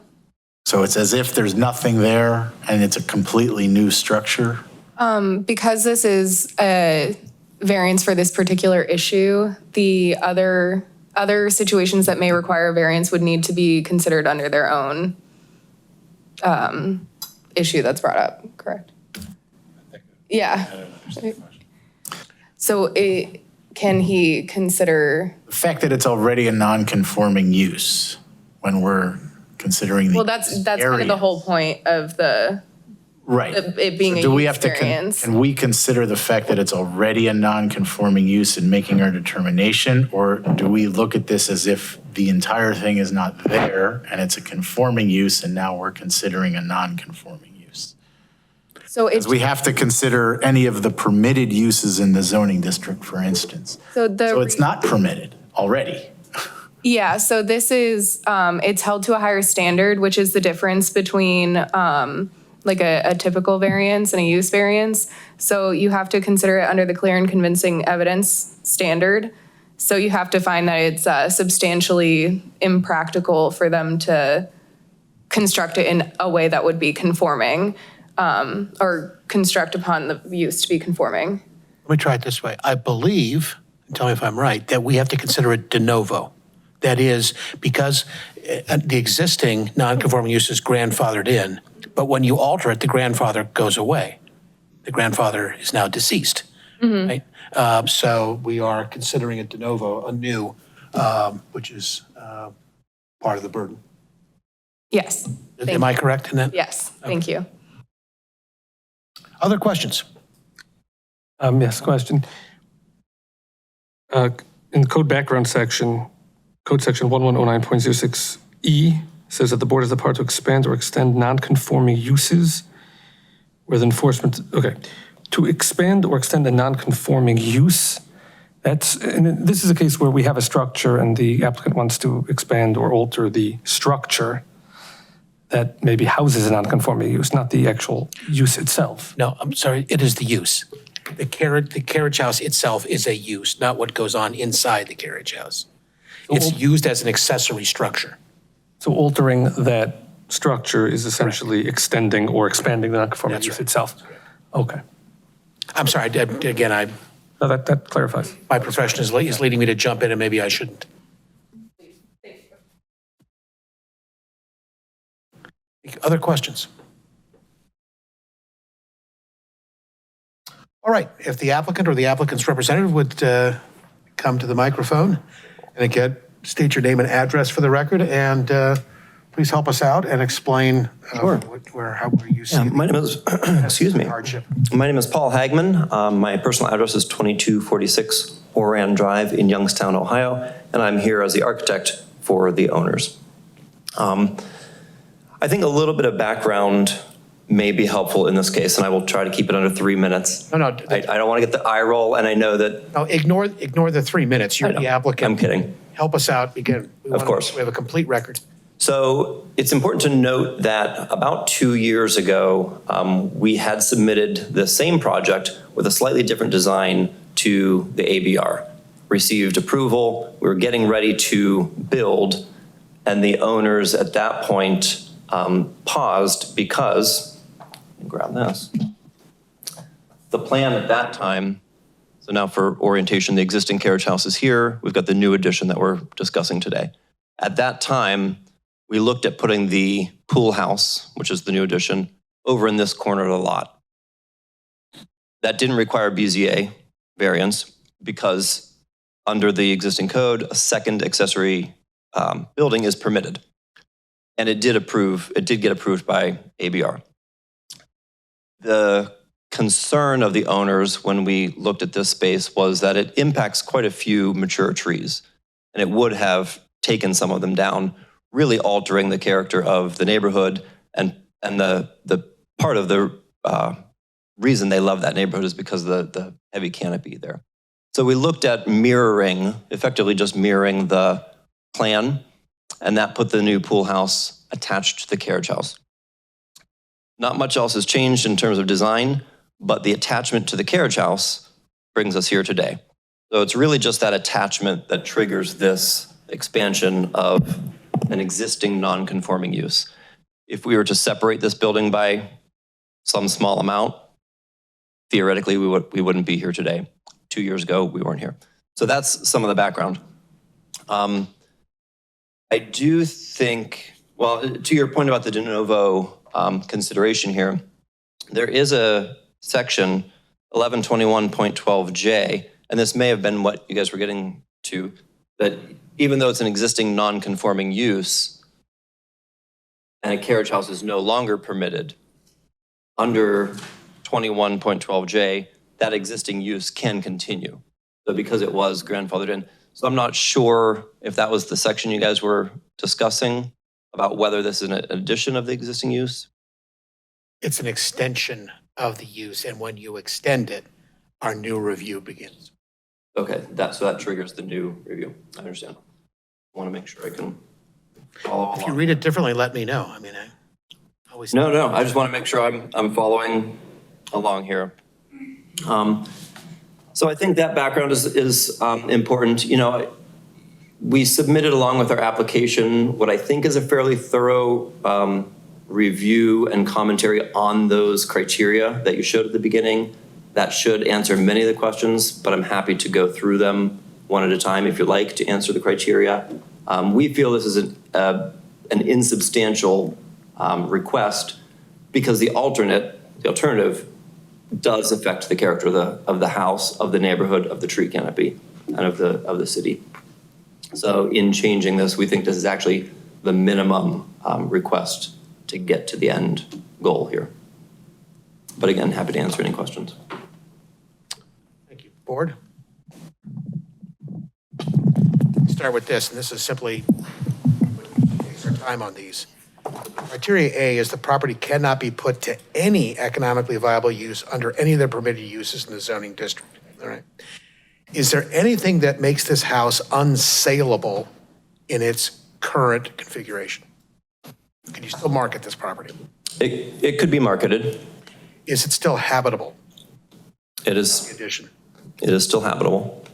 So it's as if there's nothing there and it's a completely new structure? Because this is a variance for this particular issue, the other situations that may require a variance would need to be considered under their own issue that's brought up, correct? Yeah. So can he consider? The fact that it's already a non-conforming use when we're considering the Well, that's kind of the whole point of the Right. it being a Do we use have to, variance. can we consider the fact that it's already a non-conforming use in making our determination? Or do we look at this as if the entire thing is not there and it's a conforming use and now we're considering a non-conforming use? So Because it's, we have to consider any of the permitted uses in the zoning district, for instance. so the. So it's not permitted already. Yeah, so this is, it's held to a higher standard, which is the difference between like a typical variance and a use variance. So you have to consider it under the clear and convincing evidence standard. So you have to find that it's substantially impractical for them to construct it in a way that would be conforming, or construct upon the use to be conforming. Let me try it this way. I believe, and tell me if I'm right, that we have to consider it de novo. That is, because the existing non-conforming use is grandfathered in, but when you alter it, the grandfather goes away. The grandfather is now deceased, right? So we are considering it de novo, anew, which is part of the burden. Yes. Am I correct in that? Yes, thank you. Other questions? Yes, question. In the code background section, code section 1109.06E says that the board is the power to expand or extend non-conforming uses with enforcement, okay. To expand or extend a non-conforming use, and this is a case where we have a structure and the applicant wants to expand or alter the structure that maybe houses a non-conforming use, not the actual use itself. No, I'm sorry, it is the use. The carriage house itself is a use, not what goes on inside the carriage house. It's used as an accessory structure. So altering that structure is essentially extending or expanding the non-conforming That's use right. itself. Okay. I'm sorry, again, No, that clarifies. my profession is leading me to jump in and maybe I shouldn't. Other questions? All right, if the applicant or the applicant's representative would come to the microphone, and again, state your name and address for the record, and please help us out and explain where you see My name is, excuse me. hardship. My name is Paul Hagman. My personal address is 2246 Oran Drive in Youngstown, Ohio, and I'm here as the architect for the owners. I think a little bit of background may be helpful in this case, and I will try to keep it under 3 minutes. No, I don't want to get the eye roll, and I know that. No, ignore the 3 minutes. You're the applicant. I'm kidding. Help us out, again. Of course. We have a complete record. So it's important to note that about 2 years ago, we had submitted the same project with a slightly different design to the ABR. Received approval, we were getting ready to build, and the owners at that point paused because, let me grab this. The plan at that time, so now for orientation, the existing carriage house is here. We've got the new addition that we're discussing today. At that time, we looked at putting the pool house, which is the new addition, over in this corner of the lot. That didn't require BZA variance because under the existing code, a second accessory building is permitted. And it did get approved by ABR. The concern of the owners when we looked at this space was that it impacts quite a few mature trees, and it would have taken some of them down, really altering the character of the neighborhood, and the part of the reason they love that neighborhood is because of the heavy canopy there. So we looked at mirroring, effectively just mirroring the plan, and that put the new pool house attached to the carriage house. Not much else has changed in terms of design, but the attachment to the carriage house brings us here today. So it's really just that attachment that triggers this expansion of an existing non-conforming use. If we were to separate this building by some small amount, theoretically we wouldn't be here today. 2 years ago, we weren't here. So that's some of the background. I do think, well, to your point about the de novo consideration here, there is a section 1121.12J, and this may have been what you guys were getting to, that even though it's an existing non-conforming use and a carriage house is no longer permitted, under 21.12J, that existing use can continue. So because it was grandfathered in. So I'm not sure if that was the section you guys were discussing about whether this is an addition of the existing use. It's an extension of the use, and when you extend it, our new review begins. Okay, so that triggers the new review. I understand. I want to make sure I can follow If you along. read it differently, let me know. I mean, I always. No, I just want to make sure I'm following along here. So I think that background is important. You know, we submitted along with our application what I think is a fairly thorough review and commentary on those criteria that you showed at the beginning. That should answer many of the questions, but I'm happy to go through them one at a time if you'd like to answer the criteria. We feel this is an insubstantial request because the alternative does affect the character of the house, of the neighborhood, of the tree canopy, and of the city. So in changing this, we think this is actually the minimum request to get to the end goal here. But again, happy to answer any questions. Thank you. Board? Start with this, and this is simply extra time on these. Criteria A is the property cannot be put to any economically viable use under any of the permitted uses in the zoning district. All right. Is there anything that makes this house unsaleable in its current configuration? Can you still market this property? It could be marketed. Is it still habitable? It is. Addition. It is still habitable.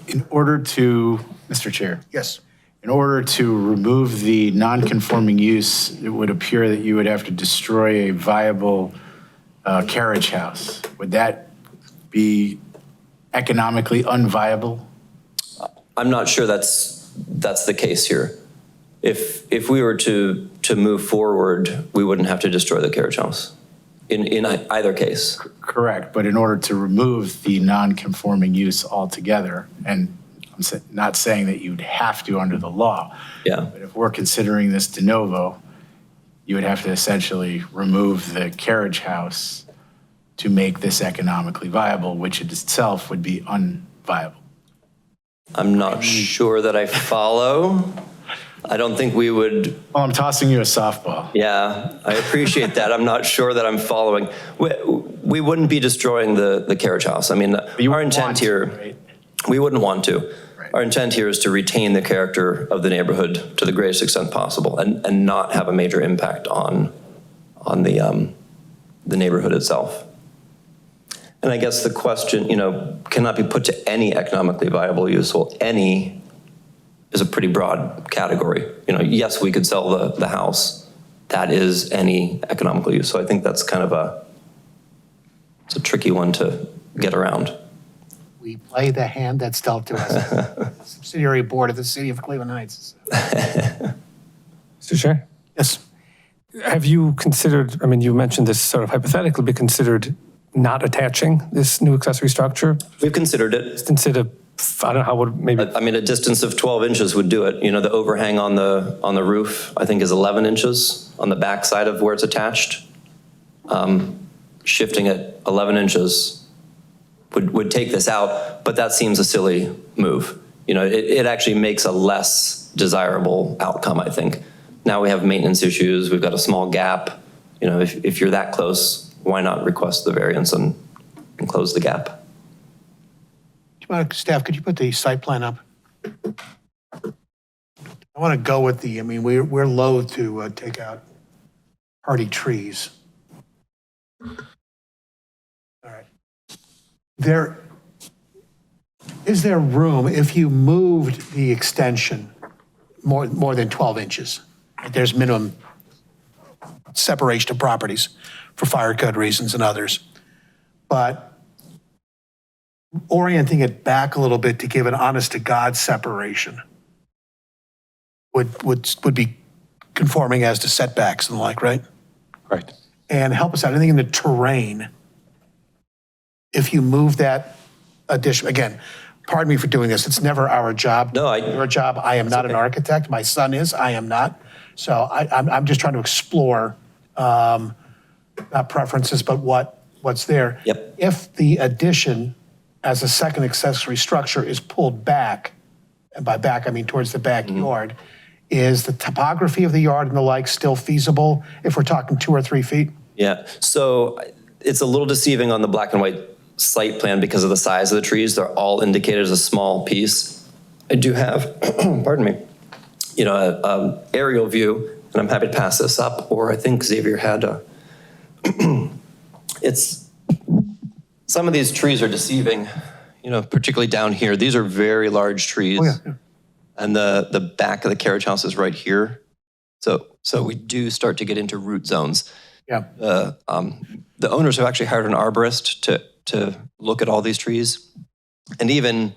In order to, Mr. Chair, Yes. in order to remove the non-conforming use, it would appear that you would have to destroy a viable carriage house. Would that be economically unviable? I'm not sure that's the case here. If we were to move forward, we wouldn't have to destroy the carriage house in either case. Correct, but in order to remove the non-conforming use altogether, and I'm not saying that you'd have to under the law, Yeah. but if we're considering this de novo, you would have to essentially remove the carriage house to make this economically viable, which it itself would be unviable. I'm not sure that I follow. I don't think we would. Well, I'm tossing you a softball. Yeah, I appreciate that. I'm not sure that I'm following. We wouldn't be destroying the carriage house. I mean, You our wouldn't intent want to, here, right? we wouldn't want to. Right. Our intent here is to retain the character of the neighborhood to the greatest extent possible and not have a major impact on the neighborhood itself. And I guess the question, cannot be put to any economically viable use. Well, any is a pretty broad category. Yes, we could sell the house. That is any economical use. So I think that's kind of it's a tricky one to get around. We play the hand that's dealt to us. Subsidiary board of the city of Cleveland Heights. Mr. Chair? Yes. Have you considered, I mean, you mentioned this sort of hypothetically, but considered not attaching this new accessory structure? We've considered it. Instead of, I don't know how would maybe, I mean, a distance of 12 inches would do it. The overhang on the roof, I think, is 11 inches on the back side of where it's attached. Shifting it 11 inches would take this out, but that seems a silly move. It actually makes a less desirable outcome, I think. Now we have maintenance issues. We've got a small gap. If you're that close, why not request the variance and close the gap? Staff, could you put the site plan up? I want to go with we're loath to take out hardy trees. All right. Is there room if you moved the extension more than 12 inches? There's minimum separation of properties for fire code reasons and others. But orienting it back a little bit to give an honest to God separation would be conforming as to setbacks and the like, right? Right. And help us out, anything in the terrain, if you move that addition, again, pardon me for doing this, it's never our job. No, Your job, I am not an architect, my son is, I am not. So I'm just trying to explore not preferences, but what's there. Yep. If the addition as a second accessory structure is pulled back, and by back, I mean towards the backyard, is the topography of the yard and the like still feasible if we're talking 2 or 3 feet? Yeah, so it's a little deceiving on the black and white site plan because of the size of the trees. They're all indicated as a small piece. I do have, pardon me, an aerial view, and I'm happy to pass this up, or I think Xavier had a, some of these trees are deceiving, particularly down here. These are very large trees. Oh, yeah. And the back of the carriage house is right here. So we do start to get into root zones. Yeah. The owners have actually hired an arborist to look at all these trees. And even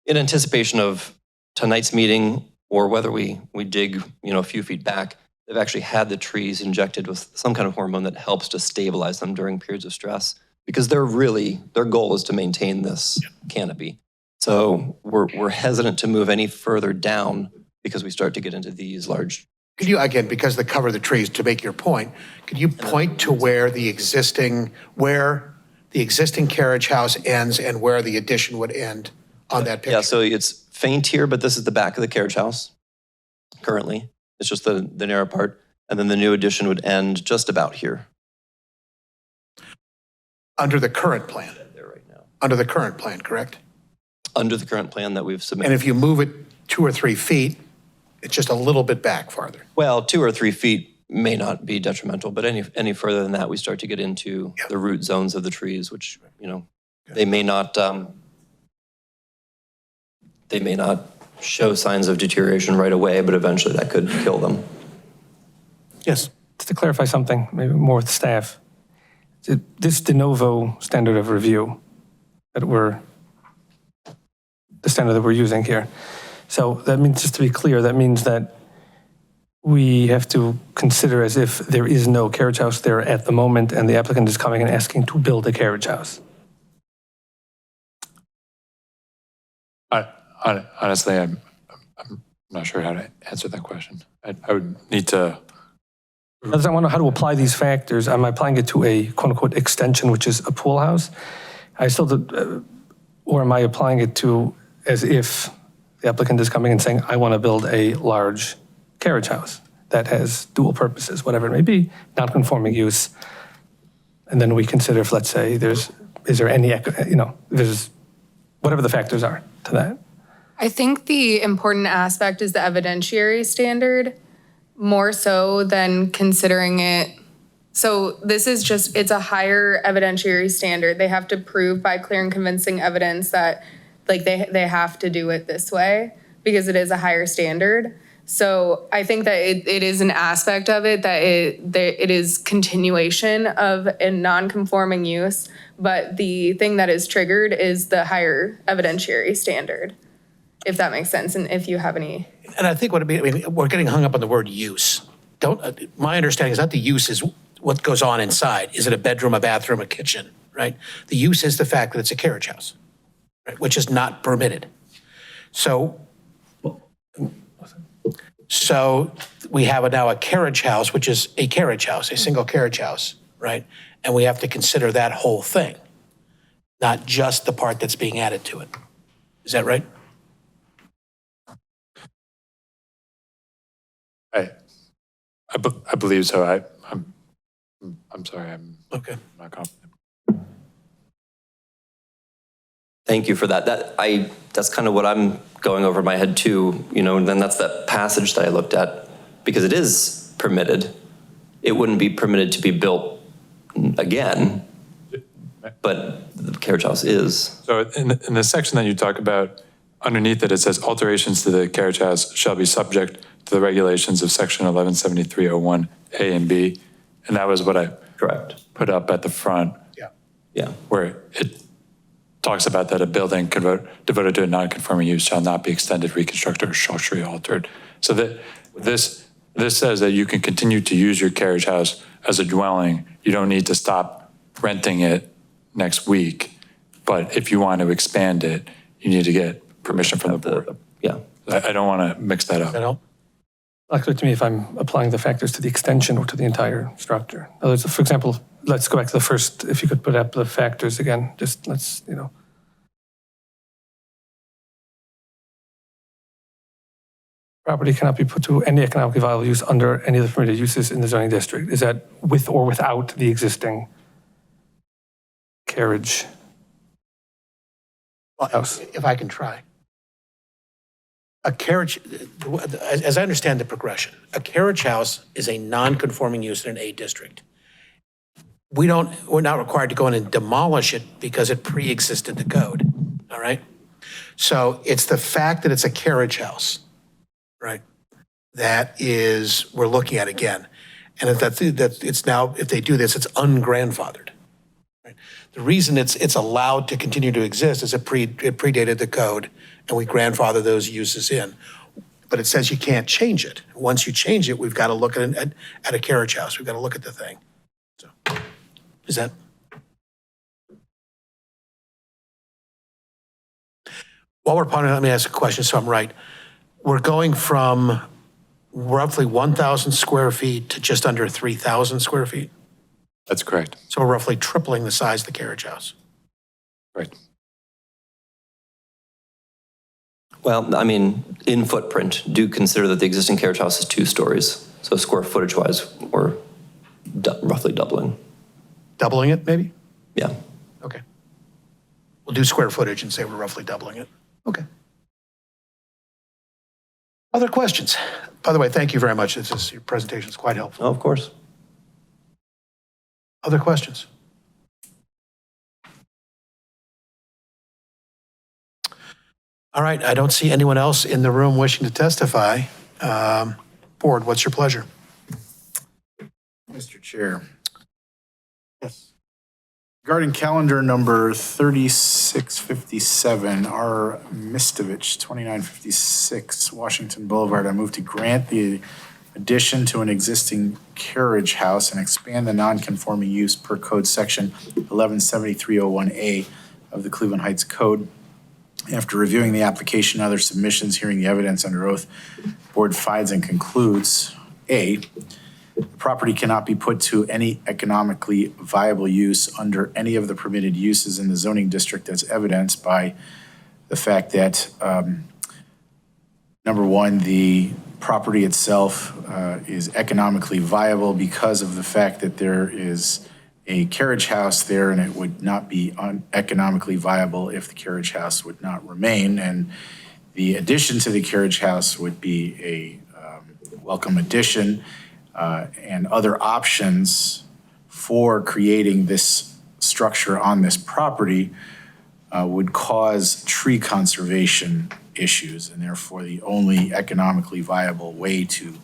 in anticipation of tonight's meeting or whether we dig, a few feet back, they've actually had the trees injected with some kind of hormone that helps to stabilize them during periods of stress because their goal is to maintain this canopy. So we're hesitant to move any further down because we start to get into these large. Could you, again, because the cover of the trees, to make your point, could you point to where the existing carriage house ends and where the addition would end on that picture? Yeah, so it's faint here, but this is the back of the carriage house currently. It's just the narrow part. And then the new addition would end just about here. Under the current plan? There right now. Under the current plan, correct? Under the current plan that we've submitted. And if you move it 2 or 3 feet, it's just a little bit back farther. Well, 2 or 3 feet may not be detrimental, but any further than that, we start to get into the root zones of the trees, which, they may not show signs of deterioration right away, but eventually that could kill them. Yes. Just to clarify something, maybe more with staff, this de novo standard of review the standard that we're using here. So that means, just to be clear, that means that we have to consider as if there is no carriage house there at the moment and the applicant is coming and asking to build a carriage house. Honestly, I'm not sure how to answer that question. I would need to. Because I want to know how to apply these factors. Am I applying it to a quote-unquote extension, which is a pool house? Or am I applying it to as if the applicant is coming and saying, I want to build a large carriage house that has dual purposes, whatever it may be, non-conforming use. And then we consider if, let's say, is there any, there's whatever the factors are to that. I think the important aspect is the evidentiary standard, more so than considering it. So this is just, it's a higher evidentiary standard. They have to prove by clear and convincing evidence that they have to do it this way because it is a higher standard. So I think that it is an aspect of it that it is continuation of a non-conforming use, but the thing that is triggered is the higher evidentiary standard, if that makes sense, and if you have any. And I think we're getting hung up on the word use. My understanding is not the use is what goes on inside. Is it a bedroom, a bathroom, a kitchen, right? The use is the fact that it's a carriage house, right, which is not permitted. So we have now a carriage house, which is a carriage house, a single carriage house, right? And we have to consider that whole thing, not just the part that's being added to it. Is that right? I believe so. I'm sorry. I'm Okay. not confident. Thank you for that. That's kind of what I'm going over in my head too, and then that's that passage that I looked at, because it is permitted. It wouldn't be permitted to be built again, but the carriage house is. So in the section that you talk about, underneath it says alterations to the carriage house shall be subject to the regulations of section 117301 A and B. And that was what I put up at the front. Yeah. Where it talks about that a building devoted to a non-conforming use shall not be extended, reconstructed, or structurally altered. So that this says that you can continue to use your carriage house as a dwelling. You don't need to stop renting it next week. But if you want to expand it, you need to get permission from the board. Yeah. I don't want to mix that up. Does that help? Not clear to me if I'm applying the factors to the extension or to the entire structure. In other words, for example, let's go back to the first, if you could put up the factors again, just let's, property cannot be put to any economically viable use under any of the permitted uses in the zoning district. Is that with or without the existing carriage house? If I can try. A carriage, as I understand the progression, a carriage house is a non-conforming use in an A district. We're not required to go in and demolish it because it pre-existed the code, all right? So it's the fact that it's a carriage house, right? That is, we're looking at again. And if that's it's now, if they do this, it's ungrandfathered. Right? The reason it's allowed to continue to exist is it predated the code and we grandfather those uses in. But it says you can't change it. Once you change it, we've got to look at a carriage house. We've got to look at the thing. So, is that? While we're pondering, let me ask a question so I'm right. We're going from roughly 1,000 square feet to just under 3,000 square feet. That's correct. So we're roughly tripling the size of the carriage house. Right. Well, I mean, in footprint, do consider that the existing carriage house is 2 stories. So square footage wise, we're roughly doubling. Doubling it, maybe? Yeah. Okay. We'll do square footage and say we're roughly doubling it. Okay. Other questions? By the way, thank you very much. Your presentation is quite helpful. Oh, of course. Other questions? All right, I don't see anyone else in the room wishing to testify. Board, what's your pleasure? Mr. Chair. Yes. Regarding calendar number 3657, R. Mistovich, 2956 Washington Boulevard, I move to grant the addition to an existing carriage house and expand the non-conforming use per code section 117301A of the Cleveland Heights Code. After reviewing the application and other submissions, hearing the evidence under oath, board finds and concludes, A, the property cannot be put to any economically viable use under any of the permitted uses in the zoning district as evidenced by the fact that, number one, the property itself is economically viable because of the fact that there is a carriage house there and it would not be economically viable if the carriage house would not remain. And the addition to the carriage house would be a welcome addition and other options for creating this structure on this property would cause tree conservation issues, and therefore the only economically viable way to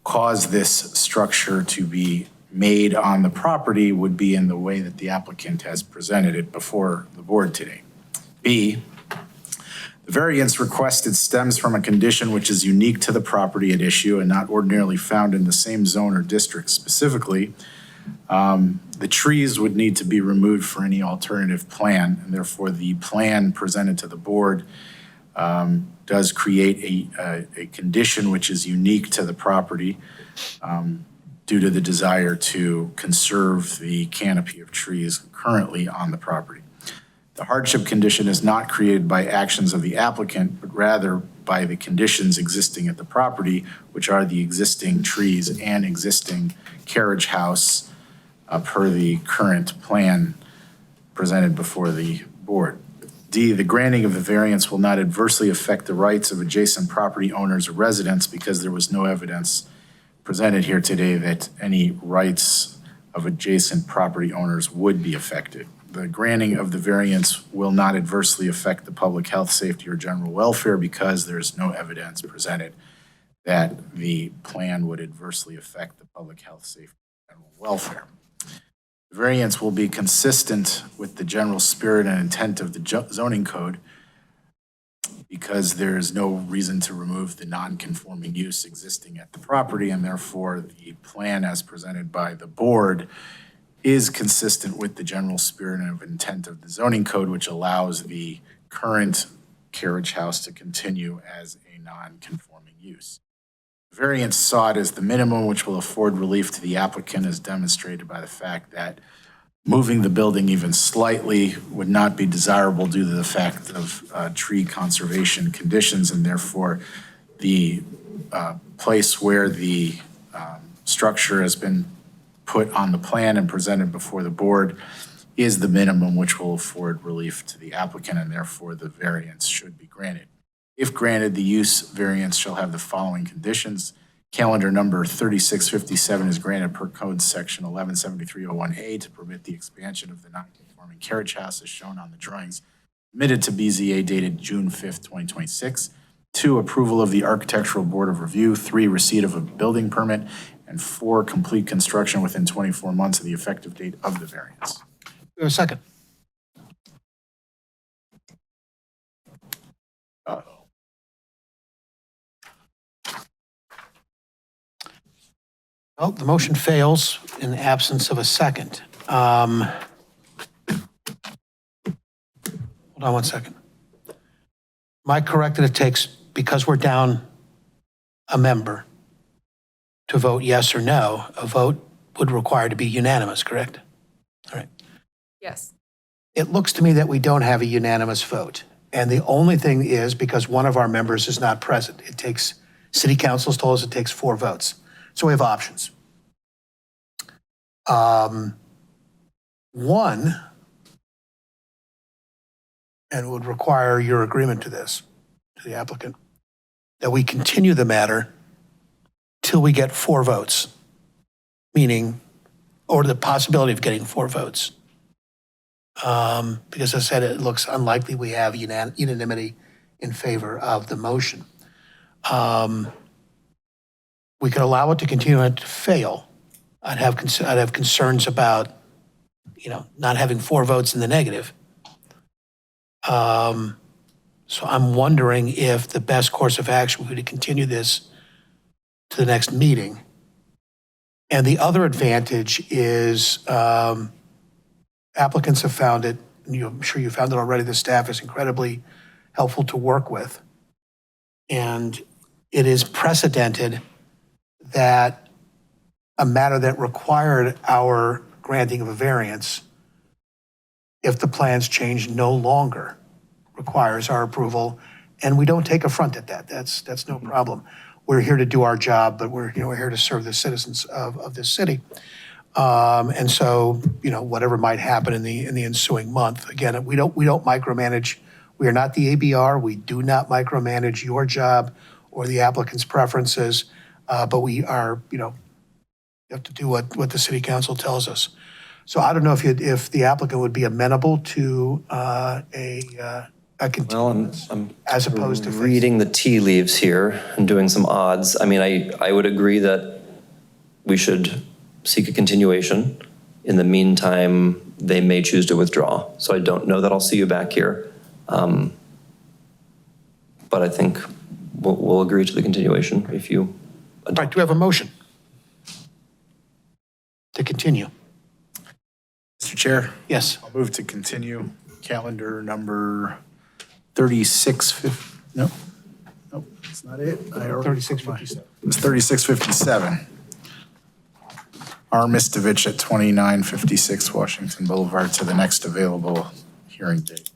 cause this structure to be made on the property would be in the way that the applicant has presented it before the board today. B, the variance requested stems from a condition which is unique to the property at issue and not ordinarily found in the same zone or district. Specifically, the trees would need to be removed for any alternative plan, and therefore the plan presented to the board does create a condition which is unique to the property due to the desire to conserve the canopy of trees currently on the property. The hardship condition is not created by actions of the applicant, but rather by the conditions existing at the property, which are the existing trees and existing carriage house per the current plan presented before the board. D, the granting of the variance will not adversely affect the rights of adjacent property owners or residents because there was no evidence presented here today that any rights of adjacent property owners would be affected. The granting of the variance will not adversely affect the public health, safety, or general welfare because there's no evidence presented that the plan would adversely affect the public health, safety, and general welfare. The variance will be consistent with the general spirit and intent of the zoning code because there is no reason to remove the non-conforming use existing at the property, and therefore the plan as presented by the board is consistent with the general spirit and intent of the zoning code, which allows the current carriage house to continue as a non-conforming use. Variance sought is the minimum which will afford relief to the applicant as demonstrated by the fact that moving the building even slightly would not be desirable due to the fact of tree conservation conditions, and therefore the place where the structure has been put on the plan and presented before the board is the minimum which will afford relief to the applicant, and therefore the variance should be granted. If granted, the use variance shall have the following conditions. Calendar number 3657 is granted per code section 117301A to permit the expansion of the non-conforming carriage house as shown on the drawings submitted to BZA dated June 5th, 2026. 2, approval of the Architectural Board of Review. 3, receipt of a building permit. And 4, complete construction within 24 months of the effective date of the variance. We have a second. Well, the motion fails in the absence of a second. Hold on one second. Am I correct that it takes, because we're down a member, to vote yes or no, a vote would require to be unanimous, correct? All right. Yes. It looks to me that we don't have a unanimous vote. And the only thing is because one of our members is not present. It takes, city council's told us it takes 4 votes. So we have options. One, and it would require your agreement to this, to the applicant, that we continue the matter till we get 4 votes, meaning, or the possibility of getting 4 votes. Because as I said, it looks unlikely we have unanimity in favor of the motion. We could allow it to continue and to fail. I'd have concerns about, not having 4 votes in the negative. So I'm wondering if the best course of action would be to continue this to the next meeting. And the other advantage is applicants have found it, and I'm sure you found it already, the staff is incredibly helpful to work with. And it is precedented that a matter that required our granting of a variance, if the plans change, no longer requires our approval, and we don't take affront at that. That's no problem. We're here to do our job, but we're here to serve the citizens of this city. And so, whatever might happen in the ensuing month, again, we don't micromanage. We are not the ABR. We do not micromanage your job or the applicant's preferences, but we are, you have to do what the city council tells us. So I don't know if the applicant would be amenable to a continuance as opposed to reading the tea leaves here and doing some odds. I mean, I would agree that we should seek a continuation. In the meantime, they may choose to withdraw. So I don't know that I'll see you back here. But I think we'll agree to the continuation if you. All right, do we have a motion to continue? Mr. Chair? Yes. I'll move to continue calendar number 3650. Nope, that's not it. 3657. It's 3657. R. Mistovich at 2956 Washington Boulevard to the next available hearing date.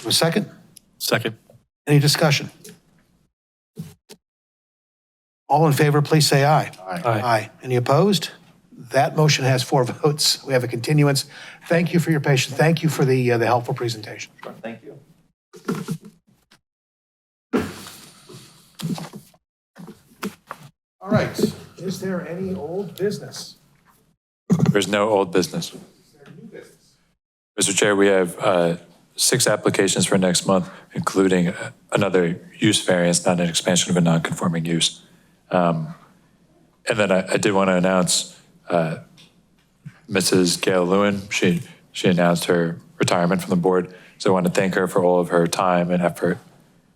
A second? Second. Any discussion? All in favor, please say aye. Aye. Aye. Any opposed? That motion has 4 votes. We have a continuance. Thank you for your patience. Thank you for the helpful presentation. Thank you. All right. Is there any old business? There's no old business. Mr. Chair, we have 6 applications for next month, including another use variance, not an expansion of a non-conforming use. And then I did want to announce Mrs. Gail Lewin. She announced her retirement from the board, so I want to thank her for all of her time and effort.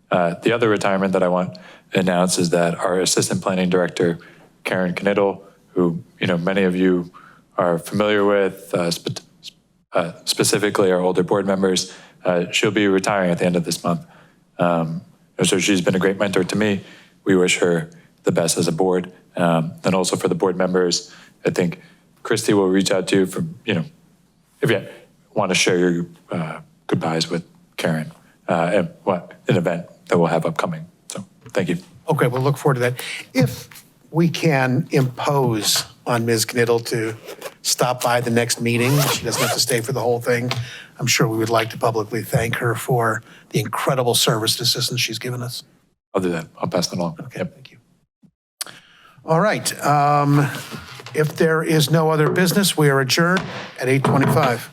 The other retirement that I want to announce is that our Assistant Planning Director, Karen Knittel, who many of you are familiar with, specifically our older board members, she'll be retiring at the end of this month. So she's been a great mentor to me. We wish her the best as a board. And also for the board members, I think Christy will reach out to you for, if you want to share your goodbyes with Karen and an event that we'll have upcoming. So thank you. Okay, we'll look forward to that. If we can impose on Ms. Knittel to stop by the next meeting, she doesn't have to stay for the whole thing. I'm sure we would like to publicly thank her for the incredible service and assistance she's given us. I'll do that. I'll pass that along. Okay, thank you. All right. If there is no other business, we are adjourned at 8:25.